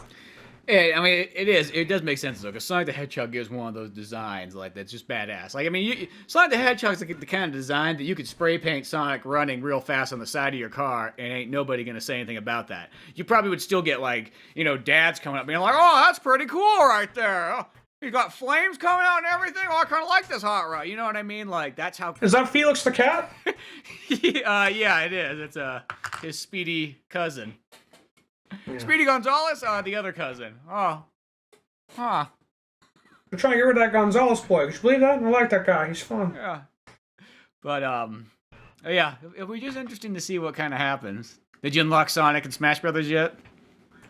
Yeah, I mean, it does make sense, though, because Sonic the Hedgehog is one of those designs, like, that's just badass. Like, I mean, Sonic the Hedgehog's the kind of design that you could spray paint Sonic running real fast on the side of your car, and ain't nobody gonna say anything about that. You probably would still get, like, you know, dads coming up being like, oh, that's pretty cool right there. Oh, you got flames coming out and everything? Oh, I kind of like this hot rod. You know what I mean? Like, that's how... Is that Felix the cat? Yeah, it is. It's his speedy cousin. Yeah. Speedy Gonzalez, the other cousin. Oh. Huh. We're trying to get rid of that Gonzalez boy. Could you believe that? I like that guy. He's fun. Yeah. But, yeah, it was just interesting to see what kind of happens. Did you unlock Sonic and Smash Brothers yet?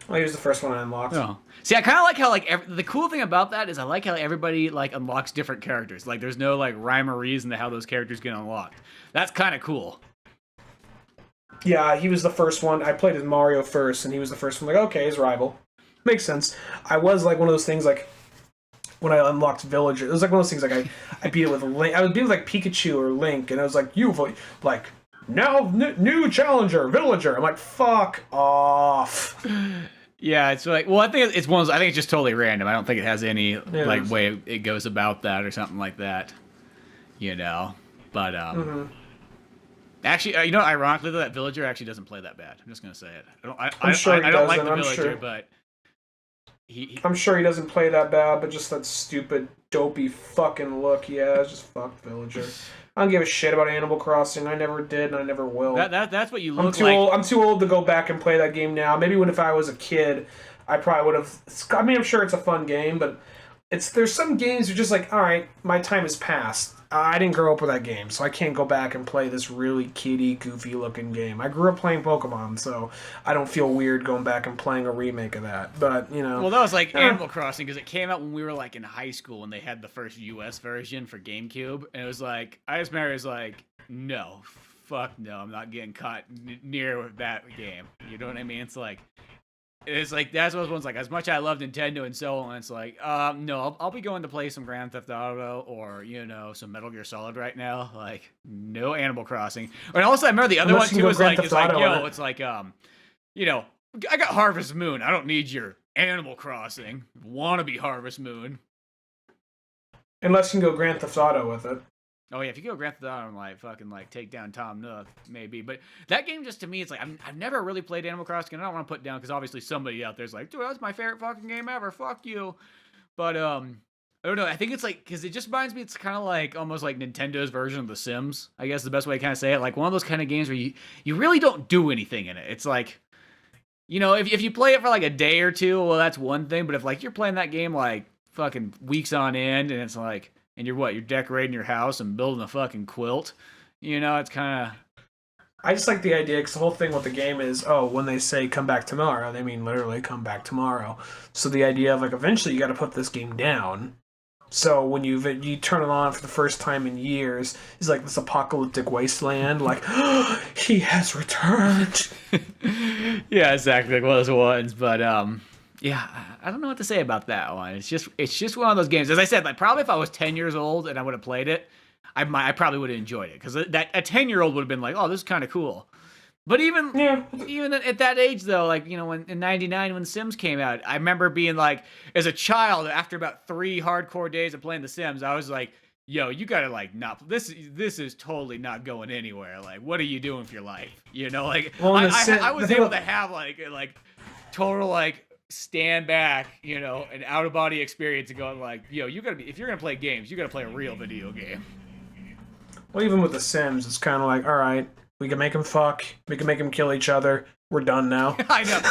Well, he was the first one I unlocked. Oh. See, I kind of like how, like, the cool thing about that is I like how everybody, like, unlocks different characters. Like, there's no, like, rhyme or reason to how those characters get unlocked. That's kind of cool. Yeah, he was the first one. I played as Mario first, and he was the first one. Like, okay, his rival. Makes sense. I was like one of those things, like, when I unlocked Villager, it was like one of those things, like, I beat it with Link. I would beat it with, like, Pikachu or Link, and I was like, like, now new challenger, Villager. I'm like, fuck off. Yeah, it's like, well, I think it's one of those, I think it's just totally random. I don't think it has any, like, way it goes about that or something like that, you know? But, actually, you know, ironically, though, that Villager actually doesn't play that bad. I'm just gonna say it. I don't like the Villager, but I'm sure he doesn't play that bad, but just that stupid, dopey fucking look he has. Just fuck Villager. I don't give a shit about Animal Crossing. I never did, and I never will. That's what you look like. I'm too old to go back and play that game now. Maybe if I was a kid, I probably would have. I mean, I'm sure it's a fun game, but there's some games you're just like, all right, my time has passed. I didn't grow up with that game, so I can't go back and play this really kiddie, goofy-looking game. I grew up playing Pokemon, so I don't feel weird going back and playing a remake of that. But, you know... Well, that was like Animal Crossing, because it came out when we were, like, in high school, and they had the first US version for GameCube, and it was like, I just remember it was like, no, fuck no, I'm not getting caught near that game. You know what I mean? It's like, that's what one's like, as much as I love Nintendo and so on, it's like, no, I'll be going to play some Grand Theft Auto or, you know, some Metal Gear Solid right now. Like, no Animal Crossing. And also, I remember the other one too was like, it's like, you know, I got Harvest Moon. I don't need your Animal Crossing. Wannabe Harvest Moon. Unless you can go Grand Theft Auto with it. Oh yeah, if you go Grand Theft Auto and like fucking like take down Tom Nook, maybe. But that game just to me, it's like I've never really played Animal Crossing, and I don't want to put it down because obviously somebody out there's like, dude, that's my favorite fucking game ever. Fuck you. But I don't know. I think it's like because it just reminds me. It's kind of like almost like Nintendo's version of The Sims. I guess the best way to kind of say it, like one of those kind of games where you really don't do anything in it. It's like, you know, if you play it for like a day or two, well, that's one thing. But if like you're playing that game like fucking weeks on end, and it's like. And you're decorating your house and building a fucking quilt. You know, it's kind of... I just like the idea, because the whole thing with the game is, when they say come back tomorrow, they mean literally come back tomorrow. So the idea of, like, eventually you got to put this game down. So when you turn it on for the first time in years, it's like this apocalyptic wasteland, like, he has returned. Yeah, exactly, like one of those ones, but, yeah, I don't know what to say about that one. It's just one of those games. As I said, like probably if I was 10 years old and I would have played it, I probably would have enjoyed it because a 10-year-old would have been like, oh, this is kind of cool. But even at that age though, like you know, when in '99 when Sims came out, I remember being like, as a child, after about 3 hardcore days of playing The Sims, I was like, yo, you gotta like not this is totally not going anywhere. Like, what are you doing with your life? You know, like I was able to have like total like. Stand back, you know, an out-of-body experience and going like, yo, you gotta be, if you're gonna play games, you gotta play a real video game. Well, even with The Sims, it's kind of like, all right, we can make them fuck, we can make them kill each other, we're done now. I know.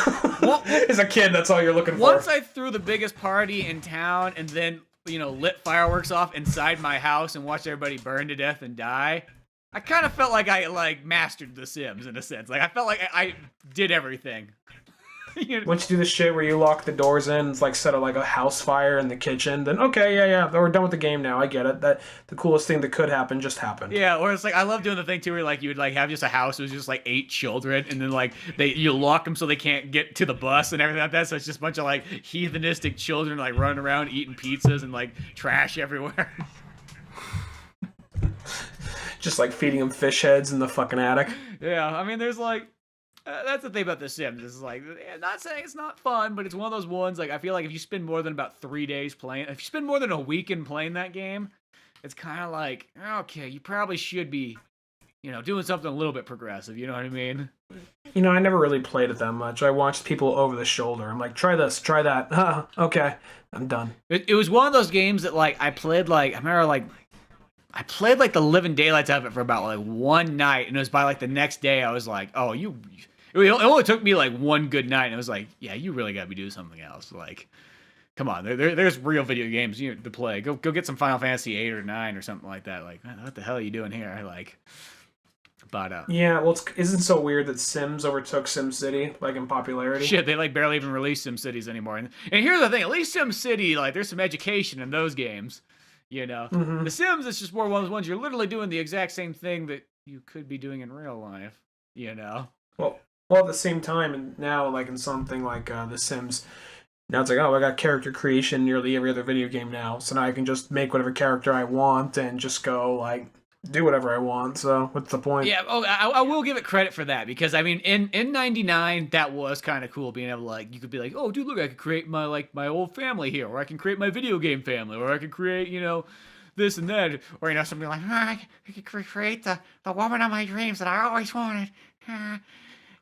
Well, as a kid, that's all you're looking for. Once I threw the biggest party in town and then, you know, lit fireworks off inside my house and watched everybody burn to death and die, I kind of felt like I, like, mastered The Sims in a sense. Like, I felt like I did everything. Once you do the shit where you lock the doors in, it's like set up like a house fire in the kitchen, then okay, yeah, we're done with the game now. I get it. That the coolest thing that could happen just happened. Yeah, or it's like I love doing the thing too where like you would like have just a house with just like 8 children, and then like you lock them so they can't get to the bus and everything like that. So it's just a bunch of like heathenistic children like running around eating pizzas and like trash everywhere. Just like feeding them fish heads in the fucking attic. Yeah, I mean, there's like. That's the thing about The Sims. It's like, not saying it's not fun, but it's one of those ones, like, I feel like if you spend more than about 3 days playing, if you spend more than a weekend playing that game, it's kind of like, okay, you probably should be, you know, doing something a little bit progressive, you know what I mean? You know, I never really played it that much. I watched people over the shoulder. I'm like, try this, try that. Okay, I'm done. It was one of those games that, like, I played like the living daylights out of it for about, like, one night, and it was by, like, the next day I was like, oh, it only took me like one good night, and I was like, "Yeah, you really gotta be doing something else. Like, come on, there's real video games to play. Go get some Final Fantasy 8 or 9 or something like that. Like, man, what the hell are you doing here? Like, but yeah, well, isn't it so weird that Sims overtook SimCity like in popularity? Shit, they like barely even release SimCities anymore. And here's the thing: at least SimCity, like, there's some education in those games. You know, The Sims is just more one of those ones you're literally doing the exact same thing that you could be doing in real life. You know, Well, at the same time, and now, like in something like The Sims, now it's like, oh, I got character creation nearly every other video game now, so now I can just make whatever character I want and just go, like, do whatever I want, so what's the point? Yeah, I will give it credit for that, because, I mean, in 99, that was kind of cool, being able to, like, you could be like, oh, dude, look, I could create my old family here, or I can create my video game family, or I could create, you know, this and that, or, you know, somebody like, I could create the woman of my dreams that I always wanted. Yeah.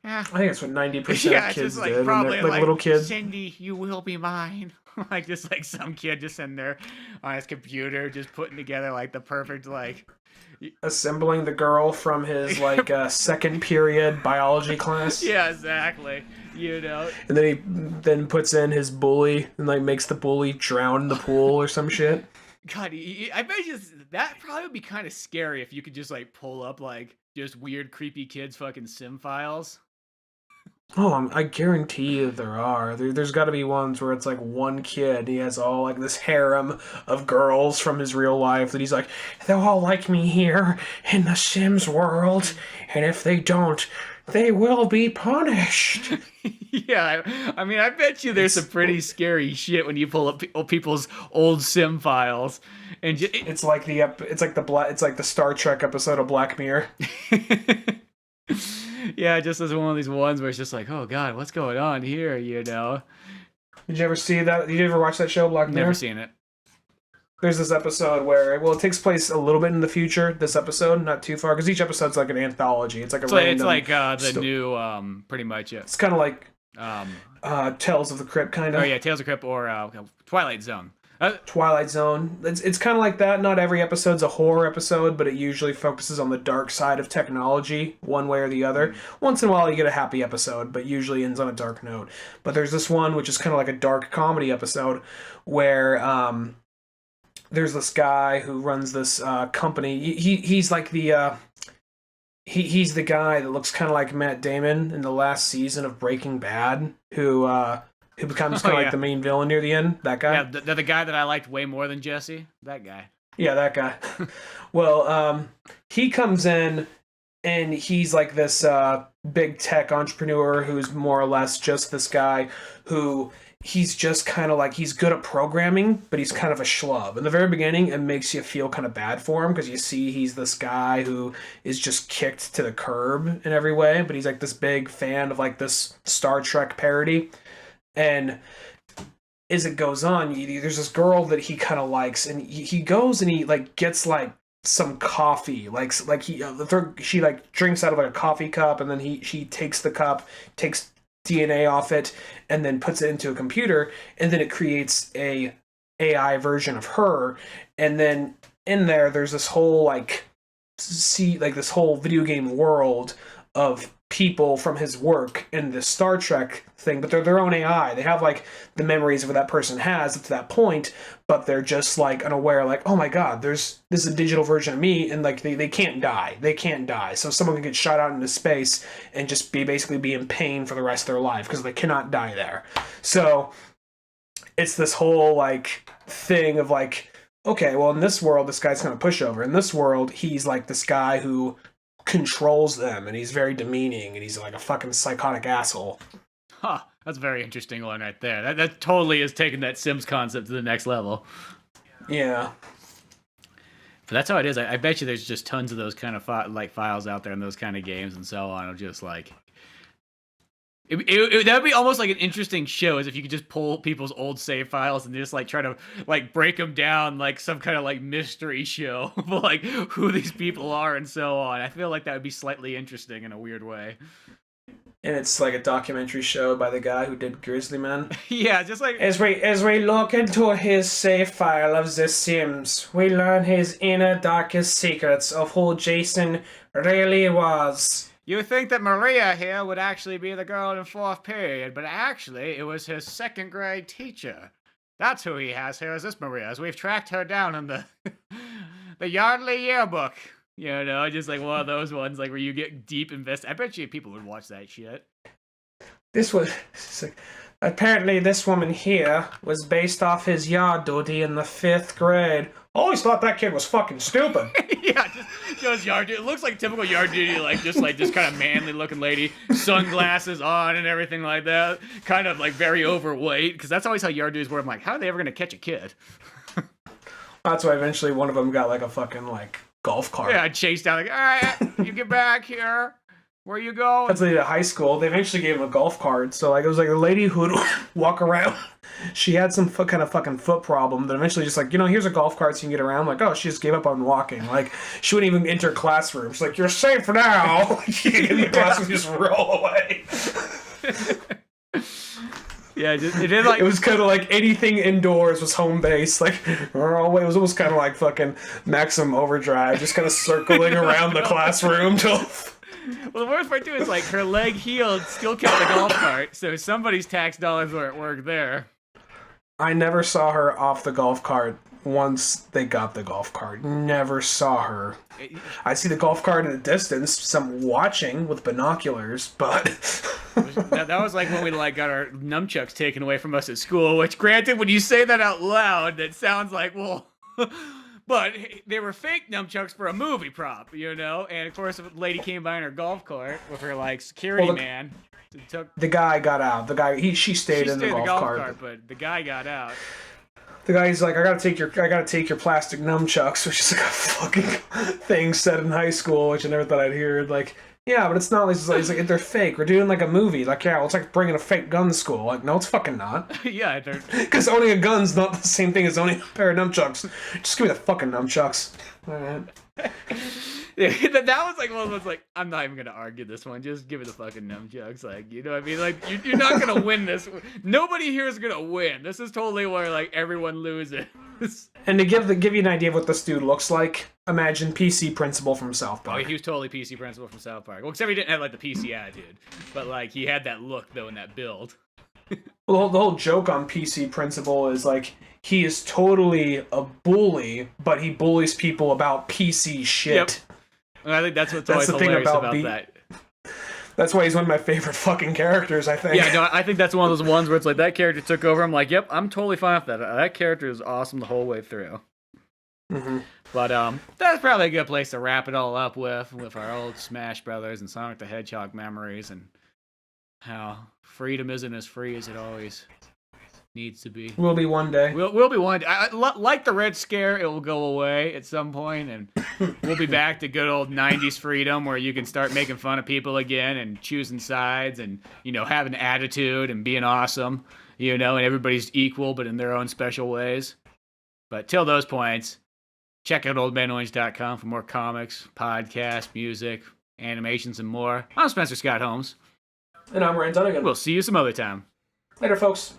I think that's what 90% of kids like, did. Probably like little kids. Cindy, you will be mine. Like just like some kid just in there on his computer, just putting together like the perfect like assembling the girl from his like second period biology class. Yeah, exactly. You know. And then he puts in his bully and like makes the bully drown in the pool or some shit. God, I bet you that probably would be kind of scary if you could just like pull up like just weird, creepy kids fucking sim files. Oh, I guarantee you there are. There's got to be ones where it's like one kid. He has all like this harem of girls from his real life that he's like, they'll all like me here in the Sims world, and if they don't, they will be punished. Yeah, I mean, I bet you there's some pretty scary shit when you pull up people's old sim files, and it's like it's like the Star Trek episode of Black Mirror. Yeah, just as one of these ones where it's just like, oh god, what's going on here? You know? Did you ever see that? Did you ever watch that show, Black Mirror? Never seen it. There's this episode where, it takes place a little bit in the future. This episode, not too far, because each episode's like an anthology. It's like it's like the new, pretty much. It's kind of like Tales of the Crypt, kind of. Oh yeah, Tales of the Crypt or Twilight Zone. Twilight Zone. It's kind of like that. Not every episode's a horror episode, but it usually focuses on the dark side of technology, one way or the other. Once in a while, you get a happy episode, but usually ends on a dark note. But there's this one, which is kind of like a dark comedy episode, where there's this guy who runs this company. He's like the he's the guy that looks kind of like Matt Damon in the last season of Breaking Bad, who becomes kind of like the main villain near the end. That guy. Yeah, the guy that I liked way more than Jesse. That guy. Yeah, that guy. Well, he comes in and he's like this big tech entrepreneur who's more or less just this guy who he's just kind of like, he's good at programming, but he's kind of a schlub. In the very beginning, it makes you feel kind of bad for him because you see he's this guy who is just kicked to the curb in every way, but he's like this big fan of like this Star Trek parody. And as it goes on, there's this girl that he kind of likes, and he goes and he like gets like some coffee, she like drinks out of like a coffee cup, and then she takes the cup, takes DNA off it, and then puts it into a computer, and then it creates a AI version of her, and then in there's this whole this whole video game world of people from his work in the Star Trek thing, but they're their own AI. They have like the memories of what that person has up to that point, but they're just like unaware, like, oh my god, this is a digital version of me, and like they can't die. They can't die. So someone can get shot out into space and just basically be in pain for the rest of their life because they cannot die there. So it's this whole like thing of like, okay, well in this world this guy's kind of pushover. In this world he's like this guy who controls them, and he's very demeaning, and he's like a fucking psychotic asshole. Huh, that's a very interesting one right there. That totally is taking that Sims concept to the next level. Yeah. But that's how it is. I bet you there's just tons of those kind of files out there in those kind of games and so on. Just like that would be almost like an interesting show, as if you could just pull people's old save files and just like try to like break them down like some kind of like mystery show of like who these people are and so on. I feel like that would be slightly interesting in a weird way. And it's like a documentary show by the guy who did Grizzly Man. Yeah, just like as we look into his save file of The Sims, we learn his inner darkest secrets of who Jason really was. You would think that Maria here would actually be the girl in 4th period, but actually it was his 2nd grade teacher. That's who he has here, is this Maria, as we've tracked her down in the Yardley yearbook. You know, just like one of those ones like where you get deep invested. I bet you people would watch that shit. Apparently this woman here was based off his yard duty in the 5th grade. I always thought that kid was fucking stupid. Yeah, just yard duty. It looks like typical yard duty, like just kind of manly looking lady, sunglasses on and everything like that. Kind of like very overweight, because that's always how yard duties were. I'm like, how are they ever going to catch a kid? That's why eventually one of them got like a fucking like golf cart. Yeah, I chased down like, all right, you get back here. Where you go? That's like at high school. They eventually gave him a golf cart. So like it was like a lady who would walk around. She had some kind of fucking foot problem. That eventually just like, here's a golf cart so you can get around. Like, oh, she just gave up on walking. Like she wouldn't even enter classroom. She's like, you're safe now. She get in the classroom, just roll away. Yeah, it was kind of like anything indoors was home base. Like, it was almost kind of like fucking Maximum Overdrive, just kind of circling around the classroom till. Well, the worst part too is like her leg healed, still kept the golf cart, so somebody's tax dollars were at work there. I never saw her off the golf cart once they got the golf cart. Never saw her. I see the golf cart in the distance, some watching with binoculars, but... that was like when we like got our nunchucks taken away from us at school, which granted, when you say that out loud, that sounds like, well... But they were fake nunchucks for a movie prop, you know? And of course, a lady came by in her golf cart with her like security man. The guy got out. She stayed in the golf cart. But the guy got out. The guy's like, I gotta take your plastic nunchucks, which is like a fucking thing said in high school, which I never thought I'd hear. Like, yeah, but it's not. It's like they're fake. We're doing like a movie. Like, yeah, well, it's like bringing a fake gun to school. Like, no, it's fucking not. Yeah, because owning a gun's not the same thing as owning a pair of nunchucks. Just give me the fucking nunchucks. All right. That was like one of those, like, I'm not even gonna argue this one. Just give it the fucking nunchucks. Like, you know what I mean? Like, you're not gonna win this. Nobody here is gonna win. This is totally where like everyone loses. And to give you an idea of what this dude looks like, imagine PC Principal from South Park. Oh, he was totally PC Principal from South Park. Well, except he didn't have like the PC attitude, but like he had that look though in that build. Well, the whole joke on PC Principal is like he is totally a bully, but he bullies people about PC shit. Yep. And I think that's what's always hilarious about that. That's why he's one of my favorite fucking characters, I think. Yeah, no, I think that's one of those ones where it's like that character took over. I'm like, yep, I'm totally fine with that. That character is awesome the whole way through. Mm-hmm. But that's probably a good place to wrap it all up with our old Smash Brothers and Sonic the Hedgehog memories and how freedom isn't as free as it always needs to be. Will be one day. We'll be one day. Like the Red Scare, it will go away at some point, and we'll be back to good old 90s freedom where you can start making fun of people again and choosing sides and, you know, having attitude and being awesome, you know, and everybody's equal but in their own special ways. But till those points, check out oldmanorange.com for more comics, podcasts, music, animations, and more. I'm Spencer Scott Holmes. And I'm Ryan Dunnigan. We'll see you some other time. Later, folks.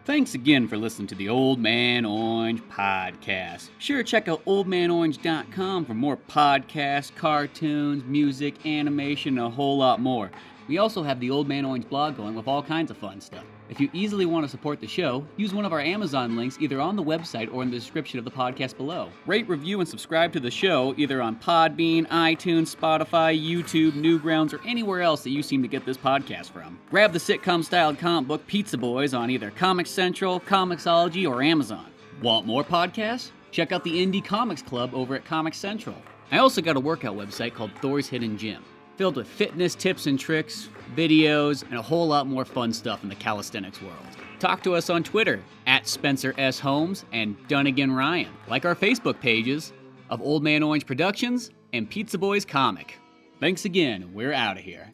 Thanks again for listening to the Old Man Orange podcast. Sure, check out oldmanorange.com for more podcasts, cartoons, music, animation, and a whole lot more. We also have the Old Man Orange blog going with all kinds of fun stuff. If you easily want to support the show, use one of our Amazon links either on the website or in the description of the podcast below. Rate, review, and subscribe to the show either on Podbean, iTunes, Spotify, YouTube, Newgrounds, or anywhere else that you seem to get this podcast from. Grab the sitcom-styled comic book Pizza Boys on either Comix Central, Comixology, or Amazon. Want more podcasts? Check out the Indie Comics Club over at Comix Central. I also got a workout website called Thor's Hidden Gym, filled with fitness tips and tricks, videos, and a whole lot more fun stuff in the calisthenics world. Talk to us on Twitter at Spencer S. Holmes and Dunnigan Ryan. Like our Facebook pages of Old Man Orange Productions and Pizza Boys Comic. Thanks again, we're out of here.